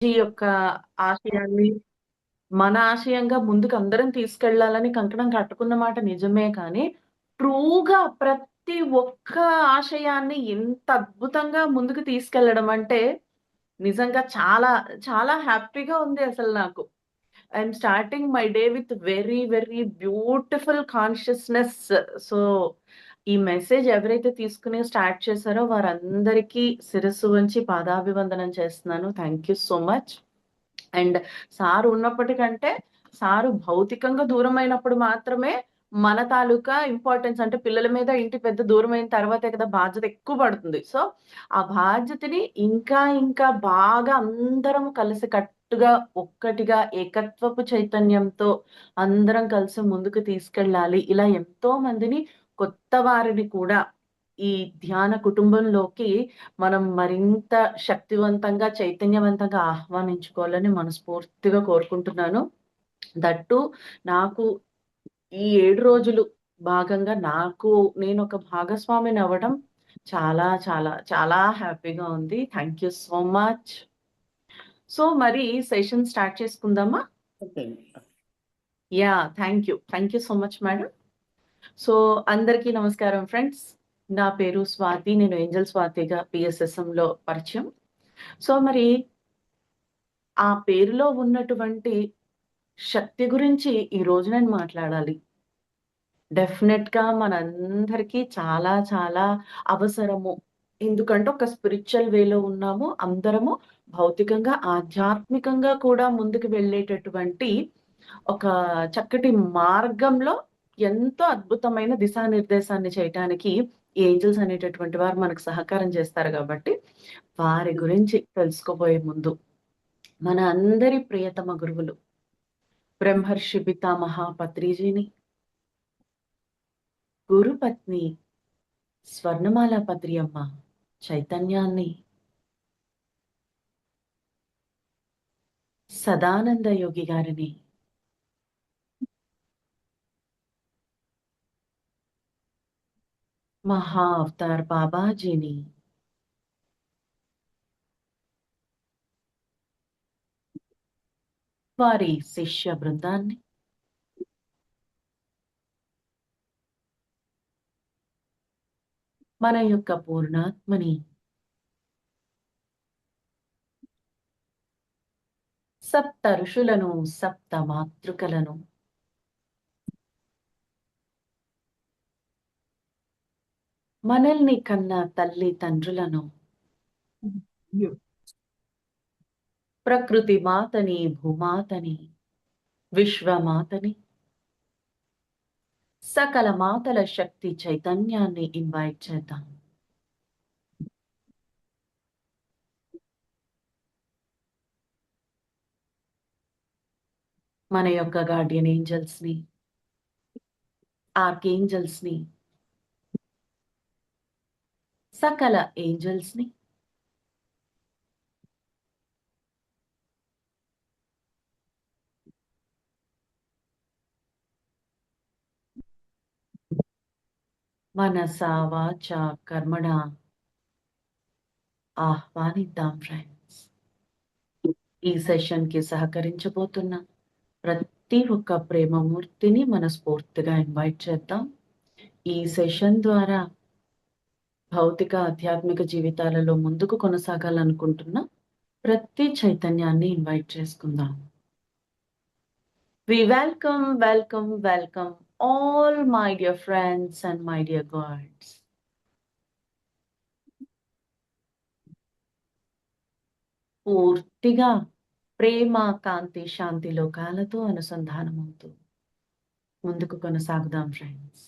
యొక్క ఆశయాన్ని మన ఆశయంగా ముందుకు అందరం తీసుకెళ్ళాలని కంకణం కట్టుకున్న మాట నిజమే కానీ, ట్రూగా ప్రతి ఒక్క ఆశయాన్ని ఇంత అద్భుతంగా ముందుకు తీసుకెళ్లడం అంటే, నిజంగా చాలా, చాలా హ్యాపీగా ఉంది అసలు నాకు. I'm starting my day with very, very beautiful consciousness. So, ఈ మెసేజ్ ఎవరైతే తీసుకొని స్టార్ట్ చేశారో వారందరికీ శిరస్సు వంచి పాదాభివందనం చేస్తున్నాను. Thank you so much. And sir ఉన్నప్పటికంటే, సారు భౌతికంగా దూరమైనప్పుడు మాత్రమే మన తాలూకా ఇంపార్టెన్స్ అంటే పిల్లల మీద ఇంటి పెద్ద దూరమైన తర్వాతే కదా బాధ్యత ఎక్కువ పడుతుంది. సో, ఆ బాధ్యతని ఇంకా ఇంకా బాగా అందరం కలిసికట్టుగా, ఒక్కటిగా ఏకత్వపు చైతన్యంతో అందరం కలిసి ముందుకు తీసుకెళ్ళాలి. ఇలా ఎంతో మందిని కొత్త వారిని కూడా ఈ ధ్యాన కుటుంబంలోకి మనం మరింత శక్తివంతంగా, చైతన్యవంతంగా ఆహ్వానించుకోవాలని మనస్ఫూర్తిగా కోరుకుంటున్నాను. దట్ టూ నాకు ఈ 7 రోజులు భాగంగా నేనొక భాగస్వామినవ్వడం చాలా, చాలా, చాలా హ్యాపీగా ఉంది. Thank you so much. So, మరి సెషన్ స్టార్ట్ చేసుకుందామా? Okay. Yeah! Thank you. Thank you so much madam. So, అందరికీ నమస్కారం ఫ్రెండ్స్. నా పేరు స్వాతి. నేను ఏంజెల్ స్వాతిగా PSSMలో పరిచయం. సో, మరి ఆ పేరులో ఉన్నటువంటి శక్తి గురించి ఈరోజు నేను మాట్లాడాలి. డెఫినెట్‌గా మనందరికీ చాలా చాలా అవసరము. ఎందుకంటే ఒక స్పిరిచ్యువల్ వేలో ఉన్నాము. అందరము భౌతికంగా, ఆధ్యాత్మికంగా కూడా ముందుకు వెళ్ళేటటువంటి ఒక చక్కటి మార్గంలో ఎంతో అద్భుతమైన దిశానిర్దేశాన్ని చేయటానికి ఈ ఏంజెల్స్ అనేటటువంటి వారు మనకు సహకారం చేస్తారు గాబట్టి, వారి గురించి తెలుసుకోబోయే ముందు మన అందరి ప్రియతమ గురువులు బ్రహ్మర్షి పితామహ పత్రిజీని, గురుపత్ని స్వర్ణమాల పత్రియమ్మ చైతన్యాన్ని, సదానంద యోగి గారిని, మహా అవతార్ బాబాజీని, వారి శిష్య బృందాన్ని, మన యొక్క పూర్ణాత్మని, సప్త ఋషులను, సప్త మాతృకలను, మనల్ని కన్న తల్లి తండ్రులను, ప్రకృతి మాతని, భూమాతని, విశ్వమాతని, సకల మాతల శక్తి చైతన్యాన్ని ఇన్వైట్ చేద్దాం. మన యొక్క గార్డియన్ ఏంజెల్స్ ని, ఆర్కేంజెల్స్ ని, సకల ఏంజెల్స్ ని, మనస వాచ కర్మణ ఆహ్వానిద్దాం ఫ్రెండ్స్. ఈ సెషన్ కి సహకరించబోతున్న ప్రతి ఒక్క ప్రేమమూర్తిని మనస్ఫూర్తిగా ఇన్వైట్ చేద్దాం. ఈ సెషన్ ద్వారా భౌతిక, ఆధ్యాత్మిక జీవితాలలో ముందుకు కొనసాగాలనుకుంటున్న ప్రతి చైతన్యాన్ని ఇన్వైట్ చేసుకుందాం. We welcome all my dear friends and my dear gods. పూర్తిగా ప్రేమ, కాంతి, శాంతి లోకాలతో అనుసంధానమవుతూ ముందుకు కొనసాగుదాం friends.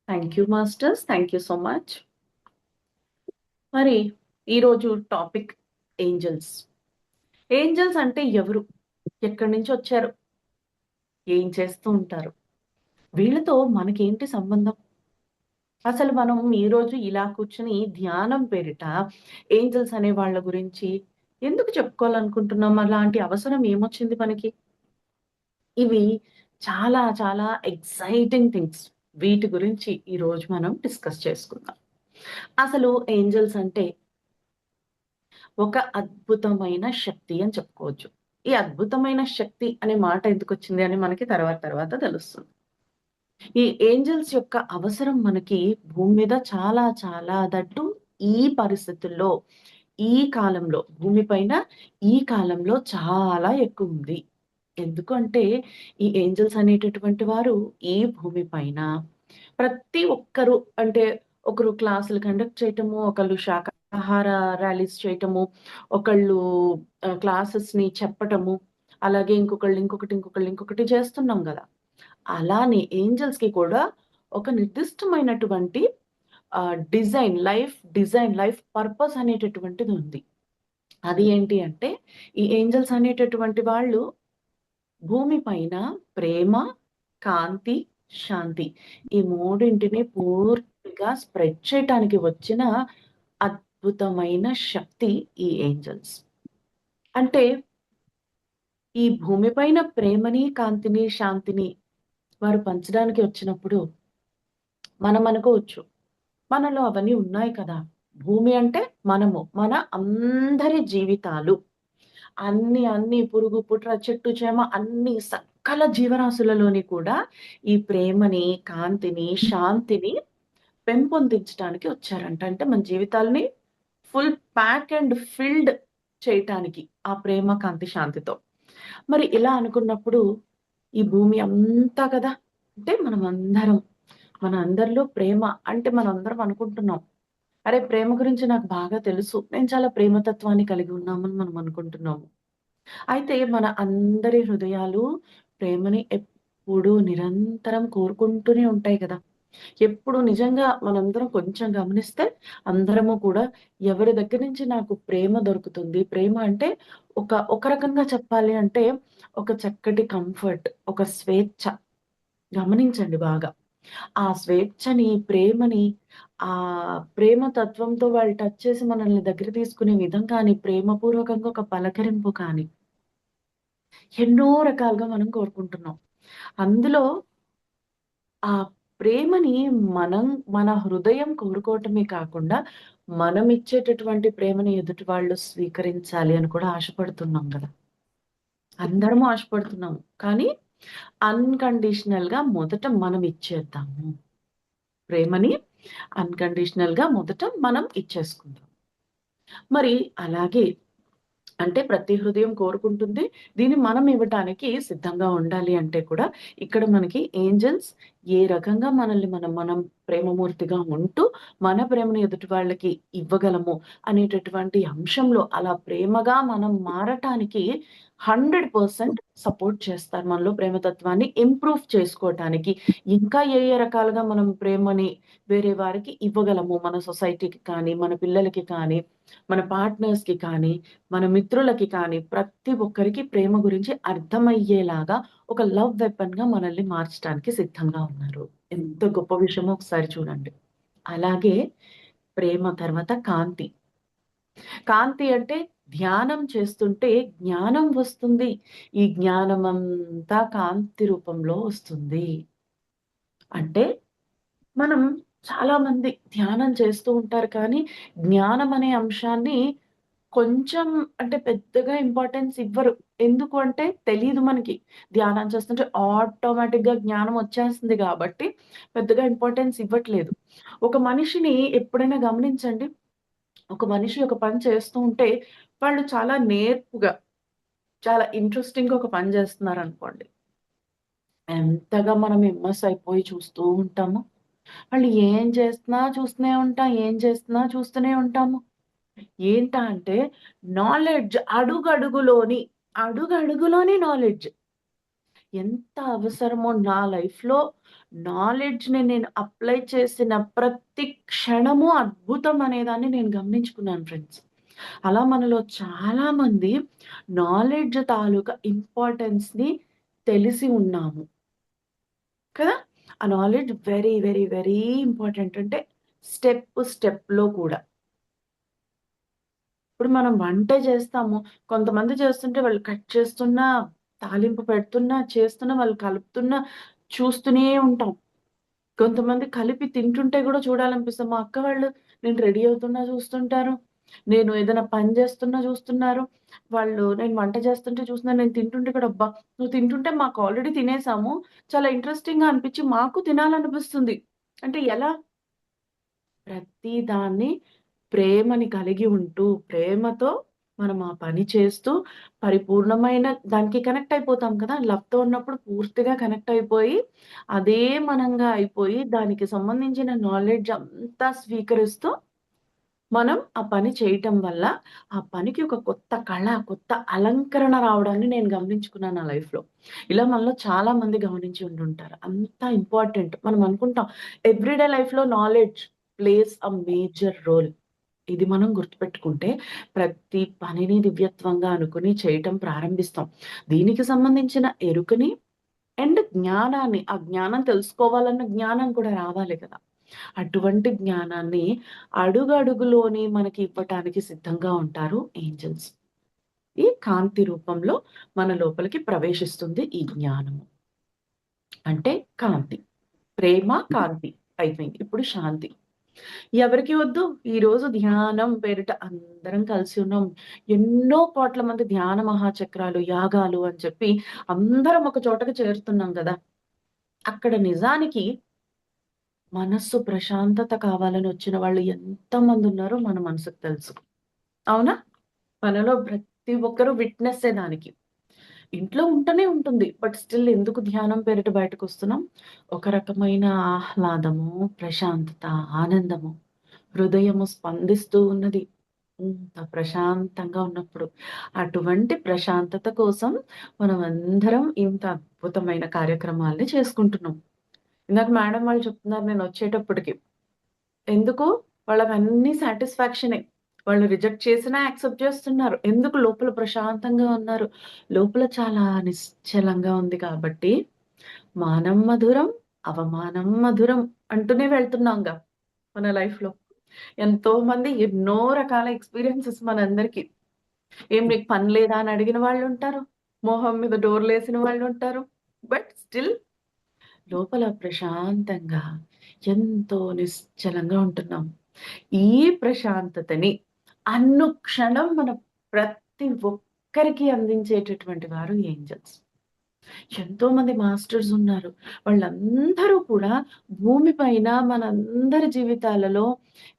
Thank you masters. Thank you so much. మరి ఈరోజు టాపిక్ ఏంజెల్స్. ఏంజెల్స్ అంటే ఎవరు? ఎక్కడి నుంచి వచ్చారు? ఏం చేస్తూ ఉంటారు? వీళ్ళతో మనకేంటి సంబంధం? అసలు మనం ఈరోజు ఇలా కూర్చొని ధ్యానం పేరిట ఏంజెల్స్ అనే వాళ్ళ గురించి ఎందుకు చెప్పుకోవాలనుకుంటున్నాం? అలాంటి అవసరం ఏమొచ్చింది మనకి? ఇవి చాలా చాలా ఎక్సైటింగ్ థింగ్స్. వీటి గురించి ఈరోజు మనం డిస్కస్ చేసుకుందాం. అసలు ఏంజెల్స్ అంటే ఒక అద్భుతమైన శక్తి అని చెప్పుకోవచ్చు. ఈ అద్భుతమైన శక్తి అనే మాట ఎందుకొచ్చింది అని మనకి తర్వాత తర్వాత తెలుస్తుంది. ఈ ఏంజెల్స్ యొక్క అవసరం మనకి భూమి మీద చాలా చాలా దట్టు ఈ పరిస్థితుల్లో, ఈ కాలంలో భూమి పైన ఈ కాలంలో చాలా ఎక్కువుంది. ఎందుకంటే ఈ ఏంజెల్స్ అనేటటువంటి వారు ఈ భూమి పైన ప్రతి ఒక్కరు అంటే ఒకరు క్లాసులు కండక్ట్ చేయటము, ఒకళ్ళు శాకాహార ర్యాలీస్ చేయటము, ఒకళ్ళు క్లాసెస్‌ని చెప్పటము, అలాగే ఇంకొకటి చేస్తున్నాం గదా! అలానే ఏంజెల్స్‌కి కూడా ఒక నిర్దిష్టమైనటువంటి లైఫ్ పర్పస్ అనేటటువంటిది ఉంది. అది ఏంటి అంటే ఈ ఏంజెల్స్ అనేటటువంటి వాళ్ళు భూమి పైన ప్రేమ, కాంతి, శాంతి ఈ మూడింటిని పూర్తిగా స్ప్రెడ్ చేయటానికి వచ్చిన అద్భుతమైన శక్తి ఈ ఏంజెల్స్. అంటే ఈ భూమి పైన ప్రేమని, కాంతిని, శాంతిని వారు పంచడానికి వచ్చినప్పుడు మనం అనుకోవచ్చు, మనలో అవన్నీ ఉన్నాయి కదా! భూమి అంటే మనము. మన అందరి జీవితాలు. అన్ని పురుగు, పుట్ర, చెట్టు, చేమ అన్ని సకల జీవరాశులలోని కూడా ఈ ప్రేమని, కాంతిని, శాంతిని పెంపొందించటానికి వచ్చారంట. అంటే మన జీవితాల్ని ఫుల్ ప్యాక్ అండ్ ఫిల్డ్ చేయటానికి ఆ ప్రేమ, కాంతి, శాంతితో. మరి ఇలా అనుకున్నప్పుడు ఈ భూమి అంతా కదా! అంటే మనమందరం మన అందరిలో ప్రేమ అంటే మనందరం అనుకుంటున్నాం. అరే! ప్రేమ గురించి నాకు బాగా తెలుసు. నేను చాలా ప్రేమతత్వాన్ని కలిగి ఉన్నామని మనం అనుకుంటున్నాము. అయితే మన అందరి హృదయాలు ప్రేమని ఎప్పుడూ నిరంతరం కోరుకుంటూనే ఉంటాయి కదా! ఎప్పుడు నిజంగా మనందరం కొంచెం గమనిస్తే అందరము కూడా ఎవరి దగ్గర నుంచి నాకు ప్రేమ దొరుకుతుంది. ప్రేమ అంటే ఒక రకంగా చెప్పాలి అంటే ఒక చక్కటి కంఫర్ట్, ఒక స్వేచ్ఛ. గమనించండి బాగా. ఆ స్వేచ్ఛని, ప్రేమని ప్రేమ తత్వంతో వాళ్ళు టచ్ చేసి మనల్ని దగ్గర తీసుకునే విధం కానీ, ప్రేమపూర్వకంగా ఒక పలకరింపు కానీ, ఎన్నో రకాలుగా మనం కోరుకుంటున్నాం. అందులో ఆ ప్రేమని మనం మన హృదయం కోరుకోవటమే కాకుండా, మనం ఇచ్చేటటువంటి ప్రేమని ఎదుటి వాళ్ళు స్వీకరించాలి అని కూడా ఆశపడుతున్నాం గదా! అందరము ఆశపడుతున్నాము. కానీ అన్‌కండీషనల్‌గా మొదట మనం ఇచ్చేద్దాము. ప్రేమని అన్‌కండీషనల్‌గా మొదట మనం ఇచ్చేసుకుందాం. మరి అలాగే అంటే ప్రతి హృదయం కోరుకుంటుంది. దీన్ని మనం ఇవ్వటానికి సిద్ధంగా ఉండాలి అంటే కూడా, ఇక్కడ మనకి ఏంజెల్స్ ఏ రకంగా మనల్ని మనం ప్రేమమూర్తిగా ఉంటూ, మన ప్రేమను ఎదుటి వాళ్ళకి ఇవ్వగలము అనేటటువంటి అంశంలో అలా ప్రేమగా మనం మారటానికి 100% సపోర్ట్ చేస్తారు. మనలో ప్రేమతత్వాన్ని ఇంప్రూవ్ చేసుకోవటానికి. ఇంకా ఏ రకాలుగా మనం ప్రేమని వేరే వారికి ఇవ్వగలము. మన సొసైటీకి కానీ, మన పిల్లలకి కానీ, మన పార్ట్నర్స్‌కి కానీ, మన మిత్రులకి కానీ ప్రతి ఒక్కరికి ప్రేమ గురించి అర్థమయ్యేలాగా ఒక లవ్ వెపన్‌గా మనల్ని మార్చటానికి సిద్ధంగా ఉన్నారు. ఎంత గొప్ప విషయమో ఒకసారి చూడండి. అలాగే ప్రేమ తర్వాత కాంతి. కాంతి అంటే ధ్యానం చేస్తుంటే జ్ఞానం వస్తుంది. ఈ జ్ఞానమంతా కాంతి రూపంలో వస్తుంది. అంటే మనం చాలామంది ధ్యానం చేస్తూ ఉంటారు కానీ, జ్ఞానం అనే అంశాన్ని కొంచెం అంటే పెద్దగా ఇంపార్టెన్స్ ఇవ్వరు. ఎందుకు అంటే తెలీదు మనకి. ధ్యానం చేస్తుంటే ఆటోమేటిక్‌గా జ్ఞానం వచ్చేస్తుంది గాబట్టి పెద్దగా ఇంపార్టెన్స్ ఇవ్వట్లేదు. ఒక మనిషిని ఎప్పుడైనా గమనించండి. ఒక మనిషి ఒక పని చేస్తూ ఉంటే వాళ్ళు చాలా నేర్పుగా, చాలా ఇంట్రెస్టింగ్‌గా ఒక పని జేస్తున్నారనుకోండి. ఎంతగా మనం ఇమ్మర్స్ అయిపోయి చూస్తూ ఉంటాము. వాళ్ళు ఏం చేస్తున్నా చూస్తూనే ఉంటాం. ఏం చేస్తున్నా చూస్తూనే ఉంటాము. ఏంటా అంటే నాలెడ్జ్ అడుగడుగులోని నాలెడ్జ్. ఎంత అవసరమో నా లైఫ్‌లో నాలెడ్జ్‌ని నేను అప్లై చేసిన ప్రతి క్షణము అద్భుతం అనేదాన్ని నేను గమనించుకున్నాను ఫ్రెండ్స్. అలా మనలో చాలామంది నాలెడ్జ్ తాలూకా ఇంపార్టెన్స్‌ని తెలిసి ఉన్నాము. కదా! ఆ నాలెడ్జ్ వెరీ ఇంపార్టెంట్. అంటే స్టెప్‌లో కూడా. ఇప్పుడు మనం వంట చేస్తాము. కొంతమంది చేస్తుంటే వాళ్ళు కట్ చేస్తున్నా, తాలింపు పెడుతున్నా, చేస్తున్నా, వాళ్ళు కలుపుతున్నా చూస్తూనే ఉంటాం. కొంతమంది కలిపి తింటుంటే గూడా చూడాలనిపిస్తది. మా అక్క వాళ్ళు నేను రెడీ అవుతున్నా చూస్తుంటారు. నేను ఏదైనా పని చేస్తున్నా చూస్తున్నారు. నేను వంట చేస్తుంటే చూస్తున్నారు. నేను తింటుంటే కూడా అబ్బా! నువ్వు తింటుంటే మాకు ఆల్రెడీ తినేసాము. చాలా ఇంట్రెస్టింగ్‌గా అనిపించి మాకు తినాలనిపిస్తుంది. అంటే ఎలా? ప్రతి దాన్ని ప్రేమని కలిగి ఉంటూ, ప్రేమతో మనం ఆ పని చేస్తూ, పరిపూర్ణమైన దానికి కనెక్ట్ అయిపోతాం కదా! లవ్‌తో ఉన్నప్పుడు పూర్తిగా కనెక్ట్ అయిపోయి, అదే మనంగా అయిపోయి, దానికి సంబంధించిన నాలెడ్జ్ అంతా స్వీకరిస్తూ, మనం ఆ పని చేయటం వల్ల, ఆ పనికి ఒక కొత్త కళ, కొత్త అలంకరణ రావడాన్ని నేను గమనించుకున్నాను నా లైఫ్‌లో. ఇలా మనలో చాలా మంది గమనించి ఉండుంటారు. అంత ఇంపార్టెంట్. మనం అనుకుంటాం ఎవ్రీడే లైఫ్‌లో knowledge plays a major role. ఇది మనం గుర్తుపెట్టుకుంటే ప్రతి పనిని దివ్యత్వంగా అనుకుని చేయటం ప్రారంభిస్తాం. దీనికి సంబంధించిన ఎరుకని జ్ఞానాన్ని, ఆ జ్ఞానం తెలుసుకోవాలన్న జ్ఞానం కూడా రావాలి కదా! అటువంటి జ్ఞానాన్ని అడుగడుగులోని మనకి ఇవ్వటానికి సిద్ధంగా ఉంటారు ఏంజెల్స్. ఈ కాంతి రూపంలో మన లోపలికి ప్రవేశిస్తుంది ఈ జ్ఞానము. అంటే కాంతి. ప్రేమ, కాంతి అయిపోయింది. ఇప్పుడు శాంతి. ఎవరికీ వద్దు. ఈరోజు ధ్యానం పేరిట అందరం కలిసి ఉన్నాం. ఎన్నో కోట్ల మంది ధ్యాన మహాచక్రాలు, యాగాలు అని చెప్పి అందరం ఒక చోటకి చేరుతున్నాం గదా! అక్కడ నిజానికి మనస్సు ప్రశాంతత కావాలని వచ్చిన వాళ్ళు ఎంతమందున్నారో మన మనసుకు తెలుసు. అవునా? మనలో ప్రతి ఒక్కరు విట్నెస్సే దానికి. ఇంట్లో ఉంటనే ఉంటుంది. బట్ స్టిల్ ఎందుకు ధ్యానం పేరిట బయటకొస్తున్నాం? ఒక రకమైన ఆహ్లాదము, ప్రశాంతత, ఆనందము, హృదయము స్పందిస్తూ ఉన్నది. ఇంత ప్రశాంతంగా ఉన్నప్పుడు. అటువంటి ప్రశాంతత కోసం మనమందరం ఇంత అద్భుతమైన కార్యక్రమాల్ని చేసుకుంటున్నాం. ఇందాక మేడం వాళ్ళు చెప్తున్నారు నేనొచ్చేటప్పటికి. ఎందుకు? వాళ్ళకన్నీ సాటిస్ఫాక్షనే. వాళ్ళు రిజెక్ట్ చేసినా యాక్సెప్ట్ చేస్తున్నారు. ఎందుకు? లోపల ప్రశాంతంగా ఉన్నారు. లోపల చాలా నిశ్చలంగా ఉంది కాబట్టి, మానం మధురం, అవమానం మధురం అంటూనే వెళ్తున్నాంగా మన లైఫ్‌లో. ఎంతోమంది ఎన్నో రకాల ఎక్స్‌పీరియన్సెస్ మనందరికి. "ఏం నీకు పని లేదా?" అని అడిగిన వాళ్ళుంటారు. మొహం మీద డోర్లేసిన వాళ్ళుంటారు. బట్ స్టిల్ లోపల ప్రశాంతంగా ఎంతో నిశ్చలంగా ఉంటున్నాం. ఈ ప్రశాంతతని అనుక్షణం మన ప్రతి ఒక్కరికి అందించేటటువంటి వారు ఏంజెల్స్. ఎంతోమంది మాస్టర్స్ ఉన్నారు. వాళ్ళందరూ కూడా భూమి పైన మనందరి జీవితాలలో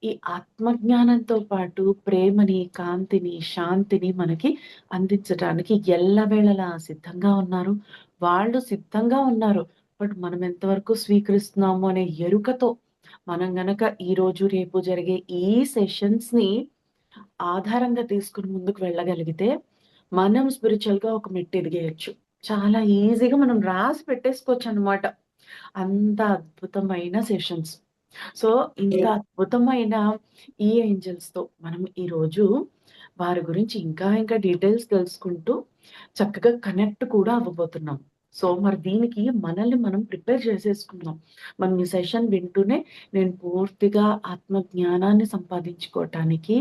ఈ ఆత్మజ్ఞానంతో పాటు ప్రేమని, కాంతిని, శాంతిని మనకి అందించటానికి ఎల్లవేళలా సిద్ధంగా ఉన్నారు. వాళ్ళు సిద్ధంగా ఉన్నారు. బట్ మనం ఎంతవరకు స్వీకరిస్తున్నాము అనే ఎరుకతో మనం గనక ఈరోజు, రేపు జరిగే ఈ సెషన్స్‌ని ఆధారంగా తీసుకొని ముందుకు వెళ్ళగలిగితే, మనం స్పిరిచువల్‌గా ఒక మెట్టు ఎదిగేయొచ్చు. చాలా ఈజీగా మనం రాసి పెట్టేసుకోవచ్చనమాట. అంత అద్భుతమైన సెషన్స్. సో, ఇంత అద్భుతమైన ఈ ఏంజెల్స్‌తో మనం ఈరోజు వారి గురించి ఇంకా ఇంకా డీటెయిల్స్ తెలుసుకుంటూ చక్కగా కనెక్ట్ కూడా అవ్వబోతున్నాం. సో, మరి దీనికి మనల్ని మనం ప్రిపేర్ చేసేసుకుందాం. మనం ఈ సెషన్ వింటూనే నేను పూర్తిగా ఆత్మ జ్ఞానాన్ని సంపాదించుకోవటానికి,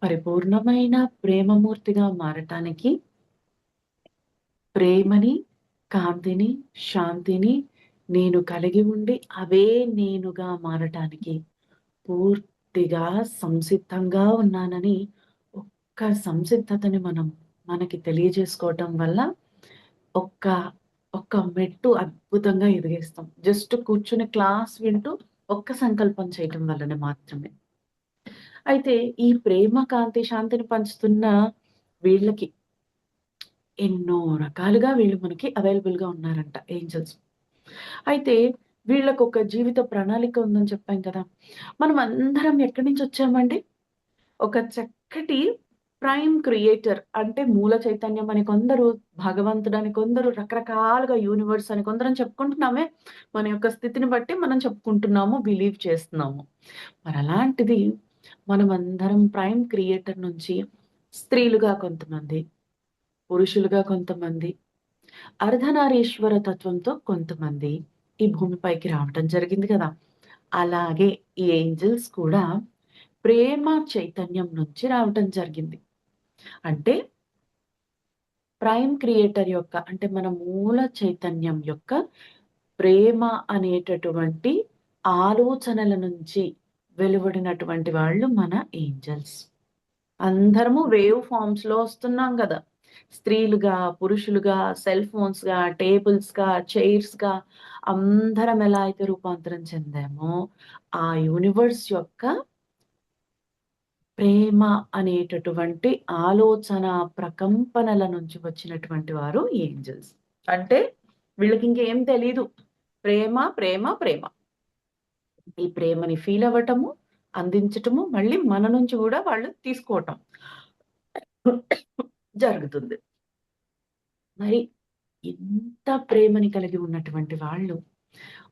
పరిపూర్ణమైన ప్రేమమూర్తిగా మారటానికి, ప్రేమని, కాంతిని, శాంతిని నేను కలిగి ఉండి అవే నేనుగా మారటానికి పూర్తిగా సంసిద్ధంగా ఉన్నానని ఒక్క సంసిద్ధతని మనం మనకి తెలియజేసుకోవటం వల్ల ఒక్క ఒక్క మెట్టు అద్భుతంగా ఎదిగేస్తాం. జస్ట్ కూర్చొని క్లాస్ వింటూ ఒక్క సంకల్పం చేయటం వల్లనే మాత్రమే. అయితే ఈ ప్రేమ, కాంతి, శాంతిని పంచుతున్న వీళ్ళకి ఎన్నో రకాలుగా వీళ్ళు మనకి అవైలబుల్‌గా ఉన్నారంట ఏంజెల్స్. అయితే వీళ్ళకొక జీవిత ప్రణాళిక ఉందని చెప్పాం కదా! మనం అందరం ఎక్కడి నుంచొచ్చామండి? ఒక చక్కటి ప్రైమ్ క్రియేటర్ అంటే మూల చైతన్యం అని కొందరు, భగవంతుడని కొందరు, రకరకాలుగా యూనివర్స్ అని కొందరం చెప్పుకుంటున్నామే. మన యొక్క స్థితిని బట్టి మనం చెప్పుకుంటున్నాము, బిలీవ్ చేస్తున్నాము. మరలాంటిది మనమందరం ప్రైమ్ క్రియేటర్ నుంచి స్త్రీలుగా కొంతమంది, పురుషులుగా కొంతమంది, అర్ధనారీశ్వర తత్వంతో కొంతమంది ఈ భూమిపైకి రావటం జరిగింది కదా! అలాగే ఈ ఏంజెల్స్ కూడా ప్రేమ చైతన్యం నుంచి రావటం జరిగింది. అంటే ప్రైమ్ క్రియేటర్ యొక్క అంటే మన మూల చైతన్యం యొక్క ప్రేమ అనేటటువంటి ఆలోచనల నుంచి వెలువడినటువంటి వాళ్ళు మన ఏంజెల్స్. అందరము వేవ్ ఫార్మ్స్‌లో వస్తున్నాం గదా! స్త్రీలుగా, పురుషులుగా, సెల్ ఫోన్స్‌గా, టేబుల్స్‌గా, చైర్స్‌గా అందరం ఎలా అయితే రూపాంతరం చెందామో, ఆ యూనివర్స్ యొక్క ప్రేమ అనేటటువంటి ఆలోచన ప్రకంపనల నుంచి వచ్చినటువంటి వారు ఏంజెల్స్. అంటే వీళ్ళకింకేం తెలీదు. ప్రేమ, ప్రేమ, ప్రేమ. ఈ ప్రేమని ఫీల్ అవ్వటము, అందించటము, మళ్ళీ మన నుంచి గూడా వాళ్ళు తీసుకోవటం జరుగుతుంది. మరి ఇంత ప్రేమని కలిగి ఉన్నటువంటి వాళ్ళు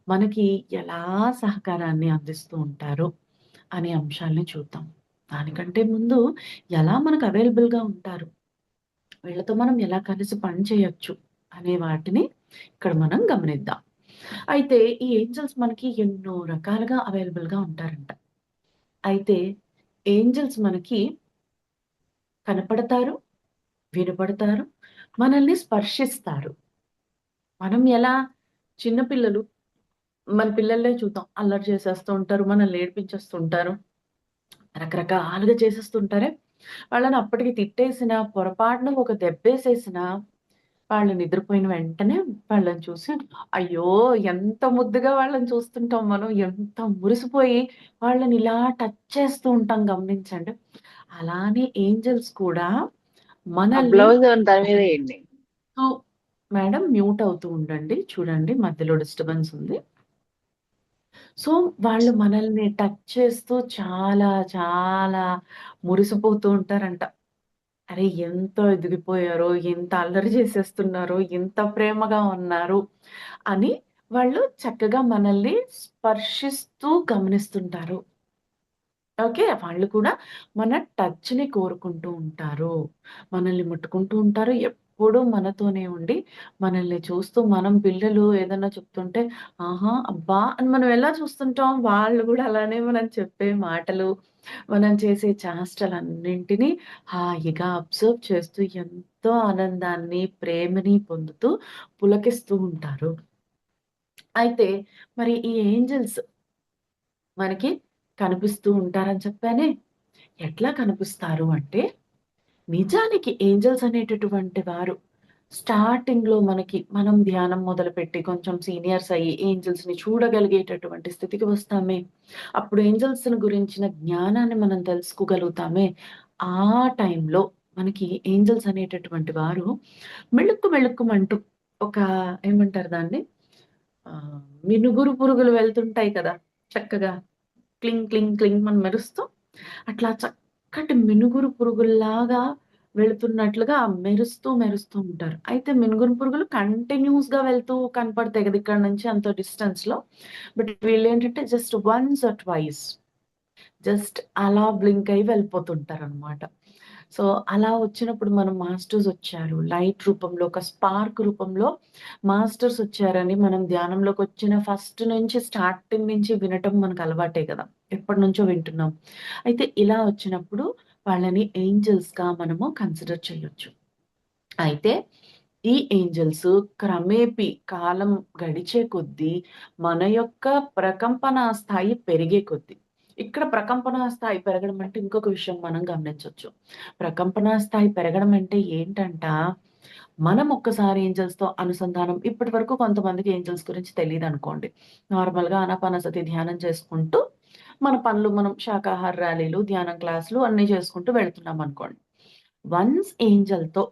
మనకి ఎలా సహకారాన్ని అందిస్తూ ఉంటారో అనే అంశాల్ని చూద్దాం. దానికంటే ముందు ఎలా మనకు అవైలబుల్‌గా ఉంటారు? వీళ్ళతో మనం ఎలా కలిసి పని చేయొచ్చు? అనే వాటిని ఇక్కడ మనం గమనిద్దాం. అయితే ఈ ఏంజెల్స్ మనకి ఎన్నో రకాలుగా అవైలబుల్‌గా ఉంటారంట. అయితే ఏంజెల్స్ మనకి కనపడతారు, వినపడతారు, మనల్ని స్పర్శిస్తారు. మనం ఎలా చిన్న పిల్లలు మన పిల్లలనే చూద్దాం. అల్లరి చేసేస్తూ ఉంటారు. మనల్ని ఏడిపించేస్తూ ఉంటారు. రకరకాలుగా చేసేస్తుంటారే. వాళ్ళని అప్పటికి తిట్టేసినా, పొరపాటున ఒక దెబ్బేసేసినా, వాళ్ళు నిద్రపోయిన వెంటనే వాళ్ళని చూసి, అయ్యో! ఎంత ముద్దుగా వాళ్ళని చూస్తుంటాం మనం. ఎంత మురిసిపోయి వాళ్ళని ఇలా టచ్ చేస్తూ ఉంటాం గమనించండి. అలానే ఏంజెల్స్ కూడా ఆ మనల్ని బ్లౌజ్ దాని మీద వేయండి. సో మేడం మ్యూట్ అవుతూ ఉండండి. చూడండి మధ్యలో డిస్టర్బెన్స్ ఉంది. సో, వాళ్ళు మనల్ని టచ్ చేస్తూ చాలా, చాలా మురిసిపోతూ ఉంటారంట. అరే! ఎంత ఎదిగిపోయారో, ఎంత అల్లరి చేసేస్తున్నారో, ఎంత ప్రేమగా ఉన్నారు అని వాళ్ళు చక్కగా మనల్ని స్పర్శిస్తూ గమనిస్తుంటారు. ఓకే. వాళ్ళు కూడా మన టచ్‌ని కోరుకుంటూ ఉంటారు. మనల్ని ముట్టుకుంటూ ఉంటారు. ఎప్పుడూ మనతోనే ఉండి, మనల్ని చూస్తూ మనం పిల్లలు ఏదన్నా చెప్తుంటే, ఆహా! అబ్బా! అని మనం ఎలా చూస్తుంటాం, వాళ్ళు గూడా అలానే మనం చెప్పే మాటలు, మనం చేసే చేష్టలన్నింటినీ హాయిగా అబ్జర్వ్ చేస్తూ ఎంతో ఆనందాన్ని, ప్రేమని పొందుతూ పులకిస్తూ ఉంటారు. అయితే మరి ఈ ఏంజెల్స్ మనకి కనిపిస్తూ ఉంటారని చెప్పానే. ఎట్లా కనిపిస్తారు అంటే, నిజానికి ఏంజెల్స్ అనేటటువంటి వారు స్టార్టింగ్‌లో మనం ధ్యానం మొదలుపెట్టి కొంచెం సీనియర్స్ అయ్యి ఏంజెల్స్‌ని చూడగలిగేటటువంటి స్థితికి వస్తామే. అప్పుడు ఏంజెల్స్‌ని గురించిన జ్ఞానాన్ని మనం తెలుసుకోగలుగుతామే. ఆ టైంలో మనకి ఏంజెల్స్ అనేటటువంటి వారు మిళుక్కు మిళుక్కుమంటూ ఒక ఏమంటారు దాన్ని? ఆహ్, మినుగురు పురుగులు వెళ్తుంటాయి కదా! చక్కగా క్లింగ్ క్లింగ్ క్లింగ్ మని మెరుస్తూ అట్లా చక్కటి మినుగురు పురుగుల్లాగా వెళుతున్నట్లుగా మెరుస్తూ, మెరుస్తూ ఉంటారు. అయితే మినుగురు పురుగులు కంటిన్యూయస్‌గా వెళ్తూ కనపడతాయి కదా! ఇక్కడి నుంచి అంత డిస్టెన్స్‌లో. బట్ వీళ్ళేంటంటే just once or twice just అలా బ్లింక్ అయ్యి వెళ్ళిపోతుంటారనమాట. సో, అలా వచ్చినప్పుడు మనం మాస్టర్స్ వచ్చారు. లైట్ రూపంలో, ఒక స్పార్క్ రూపంలో మాస్టర్స్ వచ్చారని మనం ధ్యానంలోకొచ్చిన ఫస్ట్ నుంచి స్టార్టింగ్ నుంచి వినటం మనకు అలవాటే కదా! ఎప్పటినుంచో వింటున్నాం. అయితే ఇలా వచ్చినప్పుడు వాళ్ళని ఏంజెల్స్‌గా మనము కన్సిడర్ చేయొచ్చు. అయితే ఈ ఏంజెల్స్ క్రమేపీ కాలం గడిచే కొద్దీ మన యొక్క ప్రకంపన స్థాయి పెరిగే కొద్దీ ఇక్కడ ప్రకంపన స్థాయి పెరగడం అంటే ఇంకొక విషయం మనం గమనించొచ్చు. ప్రకంపన స్థాయి పెరగడం అంటే ఏంటంట, మనం ఒక్కసారి ఏంజెల్స్‌తో అనుసంధానం ఇప్పటి వరకు కొంతమందికి ఏంజెల్స్ గురించి తెలీదనుకోండి. నార్మల్‌గా ఆనాపానసతి ధ్యానం చేసుకుంటూ మన పనులు మనం శాకాహార ర్యాలీలు, ధ్యానం క్లాసులు అన్నీ చేసుకుంటూ వెళ్తున్నామనుకోండి. వన్స్ ఏంజెల్‌తో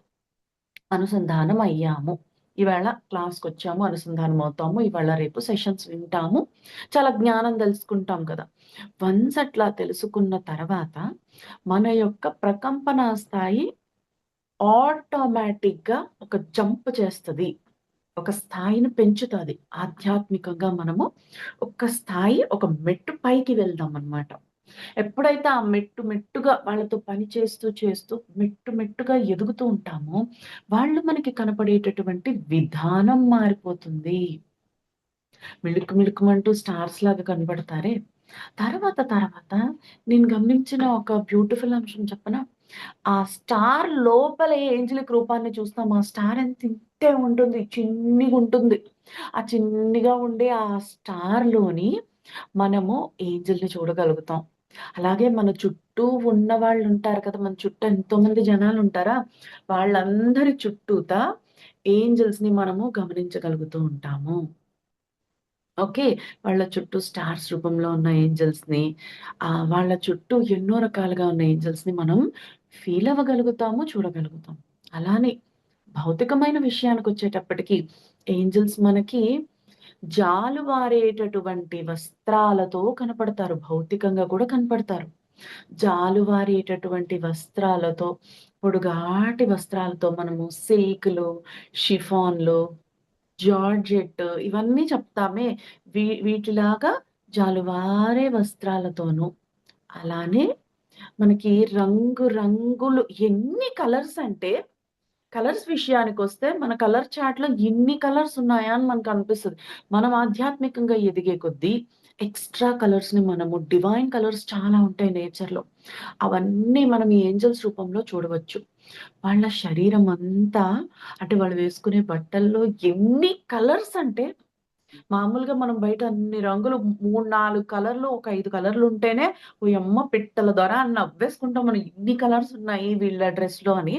అనుసంధానం అయ్యాము. ఇవాళ క్లాస్‌కొచ్చాము, అనుసంధానం అవుతాము. ఇవాళ రేపు సెషన్స్ వింటాము. చాలా జ్ఞానం తెలుసుకుంటాం కదా! వన్స్ అట్లా తెలుసుకున్న తర్వాత మన యొక్క ప్రకంపన స్థాయి ఆటోమేటిక్‌గా ఒక జంప్ చేస్తది. ఒక స్థాయిని పెంచుతాది. ఆధ్యాత్మికంగా మనము ఒక స్థాయి, ఒక మెట్టు పైకి వెళ్దామనమాట. ఎప్పుడైతే ఆ మెట్టు మెట్టుగా వాళ్ళతో పని చేస్తూ, చేస్తూ మెట్టు మెట్టుగా ఎదుగుతూ ఉంటామో, వాళ్ళు మనకి కనపడేటటువంటి విధానం మారిపోతుంది. మిళుకు మిళుకుమంటూ స్టార్స్‌లాగా కనబడతారే, తర్వాత నేను గమనించిన ఒక బ్యూటిఫుల్ అంశం చెప్పనా? ఆ స్టార్ లోపల ఏంజెలిక్ రూపాన్ని చూస్తాం. ఆ స్టార్ ఎంత ఇంతే ఉంటుంది. చిన్నిగుంటుంది. ఆ చిన్నిగా ఉండే ఆ స్టార్‌లోని మనము ఏంజెల్‌ని చూడగలుగుతాం. అలాగే మన చుట్టూ ఉన్న వాళ్ళుంటారు కదా! మన చుట్టూ ఎంతోమంది జనాలుంటారా? వాళ్ళందరి చుట్టూతా ఏంజెల్స్‌ని మనము గమనించగలుగుతూ ఉంటాము. ఓకే. వాళ్ళ చుట్టూ స్టార్స్ రూపంలో ఉన్న ఏంజెల్స్‌ని, వాళ్ళ చుట్టూ ఎన్నో రకాలుగా ఉన్న ఏంజెల్స్‌ని మనం ఫీల్ అవ్వగలుగుతాము, చూడగలుగుతాం. అలానే భౌతికమైన విషయానికొచ్చేటప్పటికి ఏంజెల్స్ మనకి జాలువారేటటువంటి వస్త్రాలతో కనపడతారు. భౌతికంగా కూడా కనపడతారు. జాలువారేటటువంటి వస్త్రాలతో, పొడుగాటి వస్త్రాలతో మనము సిల్క్‌లు, షిఫాన్‌లు, జార్జెట్ ఇవన్నీ చెప్తామే. వీటిలాగా జాలువారే వస్త్రాలతోనూ, అలానే మనకి రంగు రంగులు ఎన్ని కలర్స్ అంటే, కలర్స్ విషయానికొస్తే మన కలర్ చార్ట్‌లో ఇన్ని కలర్స్ ఉన్నాయా అని మనకనిపిస్తది. మనం ఆధ్యాత్మికంగా ఎదిగే కొద్దీ ఎక్స్‌ట్రా కలర్స్‌ని మనము డివైన్ కలర్స్ చాలా ఉంటాయి నేచర్‌లో. అవన్నీ మనం ఈ ఏంజెల్స్ రూపంలో చూడవచ్చు. వాళ్ళ శరీరమంతా అంటే వాళ్ళు వేసుకునే బట్టల్లో ఎన్ని కలర్స్ అంటే, మామూలుగా మనం బయట అన్ని రంగులు 3, 4 కలర్లు, ఒక 5 కలర్లు ఉంటేనే ఓయమ్మ పిట్టల దొర అని నవ్వేసుకుంటాం మనం. ఇన్ని కలర్స్ ఉన్నాయి వీళ్ళ డ్రెస్‌లో అని.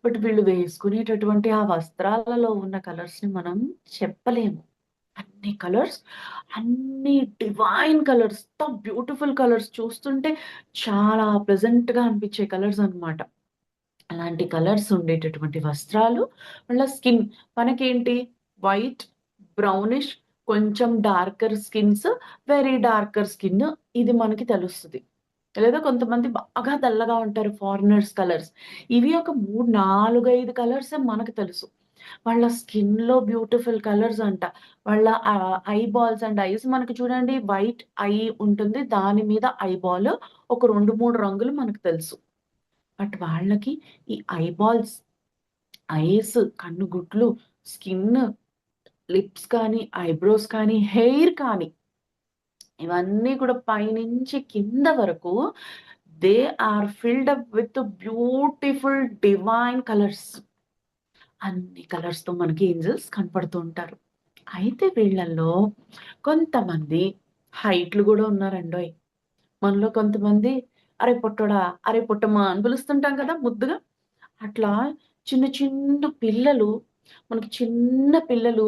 బట్ వీళ్ళు వేసుకునేటటువంటి ఆ వస్త్రాలలో ఉన్న కలర్స్‌ని మనం చెప్పలేము. అన్ని కలర్స్, అన్ని డివైన్ కలర్స్, ఎంత బ్యూటిఫుల్ కలర్స్ చూస్తుంటే చాలా ప్లెజెంట్‌గా అనిపించే కలర్స్ అన్నమాట. అలాంటి కలర్స్ ఉండేటటువంటి వస్త్రాలు, వాళ్ళ స్కిన్ మనకేంటి వైట్, బ్రౌనిష్, కొంచెం darker skins, very darker skin ఇది మనకి తెలుస్తది. లేదా కొంతమంది బాగా తెల్లగా ఉంటారు ఫారినర్స్ కలర్స్. ఇవి ఒక 3, 4, 5 కలర్సే మనకు తెలుసు. వాళ్ళ స్కిన్‌లో బ్యూటిఫుల్ కలర్స్ అంట. వాళ్ళ ఐ బాల్స్ అండ్ ఐస్ మనకి చూడండి వైట్ ఐ ఉంటుంది. దాని మీద ఐ బాల్ ఒక 2, 3 రంగులు మనకు తెలుసు. బట్ వాళ్ళకి ఈ ఐబాల్స్, ఐస్, కన్నుగుడ్లు, స్కిన్, లిప్స్ కానీ, ఐబ్రోస్ కానీ, హెయిర్ కానీ ఇవన్నీ కూడా పైనుంచి కింద వరకు they are filled up with beautiful divine colours. అన్ని కలర్స్‌తో మనకి ఏంజెల్స్ కనపడుతూ ఉంటారు. అయితే వీళ్ళల్లో కొంతమంది హైట్‌లు గూడా ఉన్నారండోయ్! మనలో కొంతమంది "అరే పొట్టోడా, అరే పొట్టమ్మా" అని పిలుస్తుంటాం కదా ముద్దుగా. అట్లా చిన్న చిన్న పిల్లలు, మనకి చిన్న పిల్లలు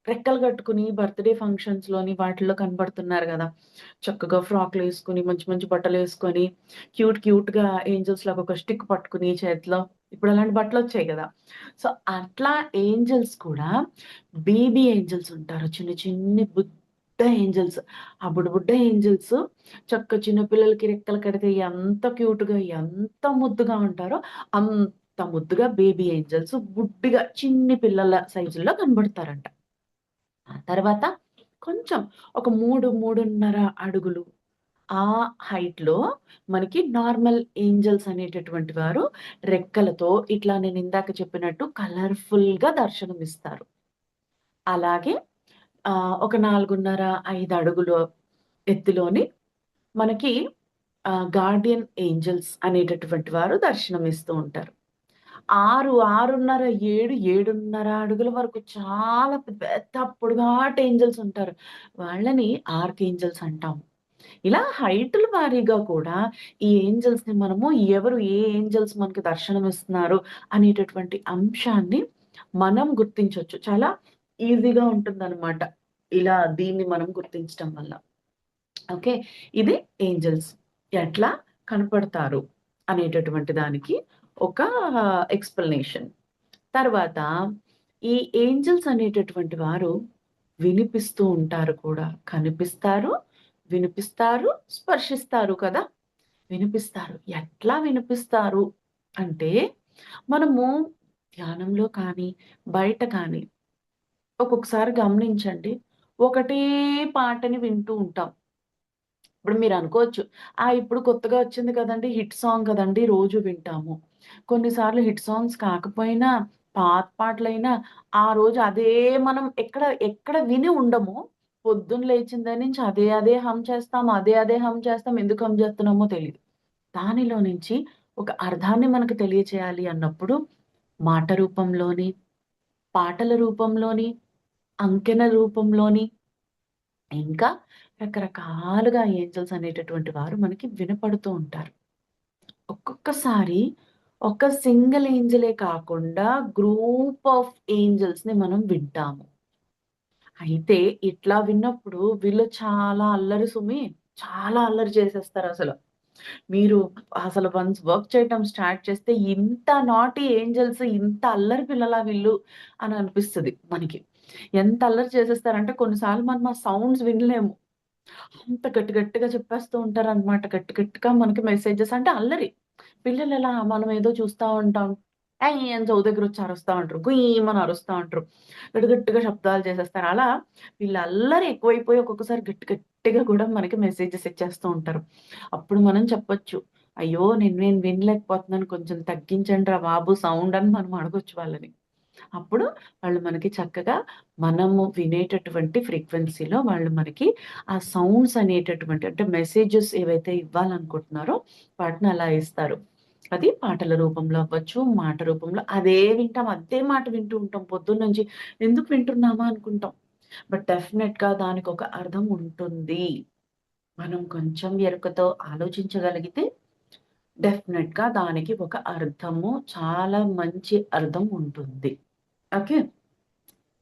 రెక్కలు కట్టుకొని బర్త్‌డే ఫంక్షన్స్‌లోని వాటిల్లో కనపడుతున్నారు గదా! చక్కగా ఫ్రాక్‌లేసుకొని, మంచి మంచి బట్టలేసుకొని, క్యూట్‌గా ఏంజెల్స్‌లాగా ఒక స్టిక్ పట్టుకొని చేతిలో, ఇప్పుడు అలాంటి బట్టలొచ్చాయి గదా! సో, అట్లా ఏంజెల్స్ కూడా బేబీ ఏంజెల్స్ ఉంటారు. చిన్న చిన్ని బుడ్డ ఏంజెల్స్. ఆ బుడ్డ ఏంజెల్స్ చిన్న పిల్లలకి రెక్కలు కడితే ఎంత క్యూట్‌గా, ఎంత ముద్దుగా ఉంటారో అంత ముద్దుగా బేబీ ఏంజెల్స్ బుడ్డిగా చిన్ని పిల్లల సైజుల్లో కనబడతారంట. ఆ తర్వాత కొంచెం ఒక 3, 3.5 అడుగులు ఆ హైట్‌లో మనకి నార్మల్ ఏంజెల్స్ అనేటటువంటి వారు రెక్కలతో ఇట్లా నేనిందాక చెప్పినట్టు కలర్‌ఫుల్‌గా దర్శనమిస్తారు. అలాగే ఒక 4.5, 5 అడుగులు ఎత్తులోని మనకి గార్డియన్ ఏంజెల్స్ అనేటటువంటి వారు దర్శనమిస్తూ ఉంటారు. 6, 6.5, 7, 7.5 అడుగుల వరకు చాలా పెద్ద పొడుగాటి ఏంజెల్స్ ఉంటారు. వాళ్ళని ఆర్క్ ఏంజెల్స్ అంటాము. ఇలా హైటుల వారీగా కూడా ఈ ఏంజెల్స్‌ని మనము ఎవరు ఏ ఏంజెల్స్ మనకు దర్శనమిస్తున్నారు అనేటటువంటి అంశాన్ని మనం గుర్తించొచ్చు. చాలా ఈజీగా ఉంటుందనమాట. ఇలా దీన్ని మనం గుర్తించటం వల్ల. ఓకే. ఇది ఏంజెల్స్ ఎట్లా కనపడతారు అనేటటువంటి దానికి ఒక ఎక్స్‌ప్లనేషన్. తర్వాత ఈ ఏంజెల్స్ అనేటటువంటి వారు వినిపిస్తూ ఉంటారు కూడా. కనిపిస్తారు, వినిపిస్తారు, స్పర్శిస్తారు కదా! వినిపిస్తారు. ఎట్లా వినిపిస్తారు అంటే, మనము ధ్యానంలో కానీ, బయట కానీ ఒక్కొక్కసారి గమనించండి. ఒకటే పాటని వింటూ ఉంటాం. ఇప్పుడు మీరనుకోవచ్చు, ఇప్పుడు కొత్తగా వచ్చింది కదండీ! హిట్ సాంగ్ కదండీ! రోజు వింటాము. కొన్నిసార్లు హిట్ సాంగ్స్ కాకపోయినా, పాత పాటలైనా, ఆ రోజు అదే మనం ఎక్కడ విని ఉండము. పొద్దున్న లేచిన దగ్గర నుంచి అదే హమ్ చేస్తాం. అదే హమ్ చేస్తాం. ఎందుకు హమ్ చేస్తున్నామో తెలీదు. దానిలో నుంచి ఒక అర్థాన్ని మనకు తెలియచేయాలి అన్నప్పుడు, మాట రూపంలోని, పాటల రూపంలోని, అంకెల రూపంలోని ఇంకా రకరకాలుగా ఏంజెల్స్ అనేటటువంటి వారు మనకి వినపడుతూ ఉంటారు. ఒక్కొక్కసారి ఒక సింగిల్ ఏంజెలే కాకుండా గ్రూప్ ఆఫ్ ఏంజెల్స్‌ని మనం వింటాము. అయితే ఇట్లా విన్నప్పుడు వీళ్ళు చాలా అల్లరి సుమి. చాలా అల్లరి చేసేస్తారసలు. మీరు అసలు వన్స్ వర్క్ చేయటం స్టార్ట్ చేస్తే ఇంత నాటీ ఏంజెల్స్, ఇంత అల్లరి పిల్లలా వీళ్ళు అని అనిపిస్తది మనకి. ఎంత అల్లరి చేసేస్తారంటే కొన్నిసార్లు మనం ఆ సౌండ్స్ వినలేము. అంత గట్టి గట్టిగా చెప్పేస్తూ ఉంటారనమాట. గట్టి గట్టిగా మనకి మెసేజెస్ అంటే అల్లరి. పిల్లలెలా మనం ఏదో చూస్తా ఉంటాం. ఏయ్! అని చెవు దగ్గరొచ్చి అరుస్తా ఉంటారు. గుయ్యమని అరుస్తా ఉంటారు. గట్టి గట్టిగా శబ్దాలు చేసేస్తారు. అలా వీళ్ళ అల్లరి ఎక్కువైపోయి ఒక్కొక్కసారి గట్టి గట్టిగా కూడా మనకి మెసేజెస్ ఇచ్చేస్తూ ఉంటారు. అప్పుడు మనం చెప్పొచ్చు. అయ్యో! నేను వినలేకపోతున్నాను. కొంచెం తగ్గించండిరా బాబు సౌండ్ అని మనం అడగొచ్చు వాళ్ళని. అప్పుడు వాళ్ళు మనకి చక్కగా మనము వినేటటువంటి ఫ్రీక్వెన్సీలో వాళ్ళు మనకి ఆ సౌండ్స్ అనేటటువంటి అంటే మెసేజెస్ ఏవైతే ఇవ్వాలనుకుంటున్నారో వాటిని అలా ఇస్తారు. అది పాటల రూపంలో అవ్వచ్చు, మాట రూపంలో అదే వింటాం. అదే మాట వింటూ ఉంటాం పొద్దున్నుంచి. ఎందుకు వింటున్నామా అనుకుంటాం. బట్ డెఫినెట్‌గా దానికొక అర్థం ఉంటుంది. మనం కొంచెం ఎరుకతో ఆలోచించగలిగితే డెఫినెట్‌గా దానికి ఒక అర్థము చాలా మంచి అర్థం ఉంటుంది. ఓకే.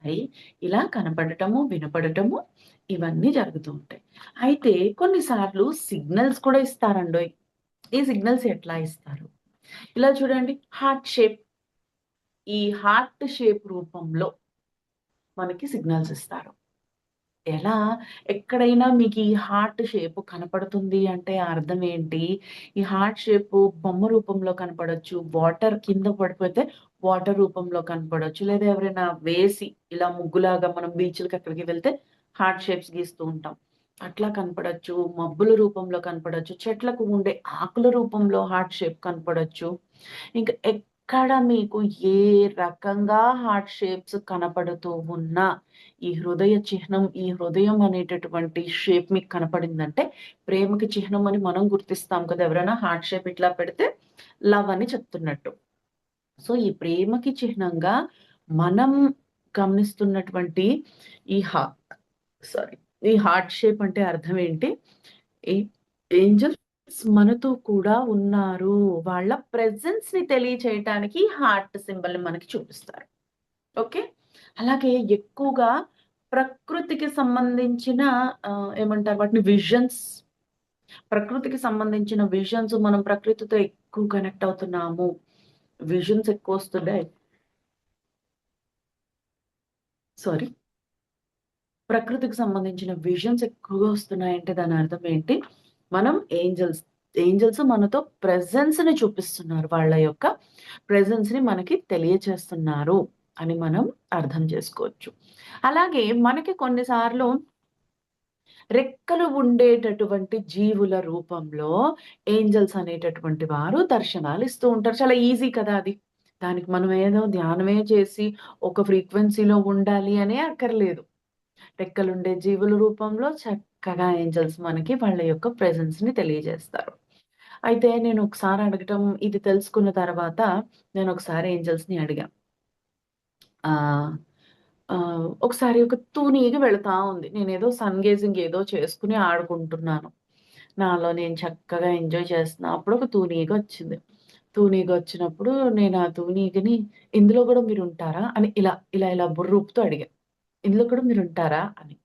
మరి ఇలా కనపడటము, వినపడటము ఇవన్నీ జరుగుతూ ఉంటాయి. అయితే కొన్ని సార్లు సిగ్నల్స్ కూడా ఇస్తారండోయ్! ఈ సిగ్నల్స్ ఎట్లా ఇస్తారు? ఇలా చూడండి ఈ హార్ట్ షేప్ రూపంలో మనకి సిగ్నల్స్ ఇస్తారు. ఎలా? ఎక్కడైనా మీకీ హార్ట్ షేప్ కనపడుతుంది అంటే అర్థం ఏంటి? ఈ హార్ట్ షేపు బొమ్మ రూపంలో కనపడొచ్చు. వాటర్ కింద పడిపోతే వాటర్ రూపంలో కనపడొచ్చు. లేదా ఎవరైనా వేసి ఇలా ముగ్గులాగా మనం బీచ్‌లకి అక్కడికి వెళ్తే హార్ట్ షేప్స్ గీస్తూ ఉంటాం. అట్లా కనపడొచ్చు. మబ్బుల రూపంలో కనపడొచ్చు. చెట్లకు ఉండే ఆకుల రూపంలో హార్ట్ షేప్ కనపడొచ్చు. ఇంక ఎక్కడ మీకు ఏ రకంగా హార్ట్ షేప్స్ కనపడుతూ ఉన్నా ఈ హృదయ చిహ్నం, ఈ హృదయం అనేటటువంటి షేప్ మీకు కనపడిందంటే, ప్రేమకి చిహ్నం అని మనం గుర్తిస్తాం కదా! ఎవరైనా హార్ట్ షేప్ ఇట్లా పెడితే లవ్ అని చెప్తున్నట్టు. సో, ఈ ప్రేమకి చిహ్నంగా మనం గమనిస్తున్నటువంటి ఈ హా సారీ. ఈ హార్ట్ షేప్ అంటే అర్థం ఏంటి? ఏ ఏంజెల్స్ మనతో కూడా ఉన్నారు. వాళ్ళ ప్రెజెన్స్‌ని తెలియచేయటానికి హార్ట్ సింబల్‌ని మనకి చూపిస్తారు. ఓకే. అలాగే ఎక్కువగా ప్రకృతికి సంబంధించిన ఏమంటారు వాటిని ప్రకృతికి సంబంధించిన విజన్స్ మనం ప్రకృతితో ఎక్కువ కనెక్ట్ అవుతున్నాము. విజన్స్ ఎక్కువొస్తున్నాయి. సారీ. ప్రకృతికి సంబంధించిన విజన్స్ ఎక్కువగా వస్తున్నాయంటే దాని అర్థం ఏంటి? మనం ఏంజెల్స్ మనతో ప్రెజెన్స్‌ని చూపిస్తున్నారు. వాళ్ళ యొక్క ప్రెజెన్స్‌ని మనకి తెలియచేస్తున్నారు అని మనం అర్థం చేసుకోవచ్చు. అలాగే మనకి కొన్ని సార్లు రెక్కలు ఉండేటటువంటి జీవుల రూపంలో ఏంజెల్స్ అనేటటువంటి వారు దర్శనాలిస్తూ ఉంటారు. చాలా ఈజీ కదా అది. దానికి మనం ఏదో ధ్యానమే చేసి ఒక ఫ్రీక్వెన్సీలో ఉండాలి అనే అక్కర్లేదు. రెక్కలుండే జీవుల రూపంలో చక్కగా ఏంజెల్స్ మనకి వాళ్ళ యొక్క ప్రెజెన్స్‌ని తెలియజేస్తారు. అయితే నేను ఒకసారి అడగటం ఇది తెలుసుకున్న తర్వాత నేనొకసారి ఏంజెల్స్‌ని అడిగా. ఆహ్, ఒకసారి ఒక తూనీగ వెళతా ఉంది. నేనేదో సన్ గేజింగ్ ఏదో చేసుకొని ఆడుకుంటున్నాను. నాలో నేను చక్కగా ఎంజాయ్ చేస్తున్నా. అప్పుడొక తూనీగొచ్చింది. తూనీగొచ్చినప్పుడు నేను ఆ తూనీగని "ఇందులో గూడా మీరుంటారా?" అని ఇలా బుర్ర ఊపుతూ అడిగా. "ఇందులో కూడా మీరుంటారా?" అని.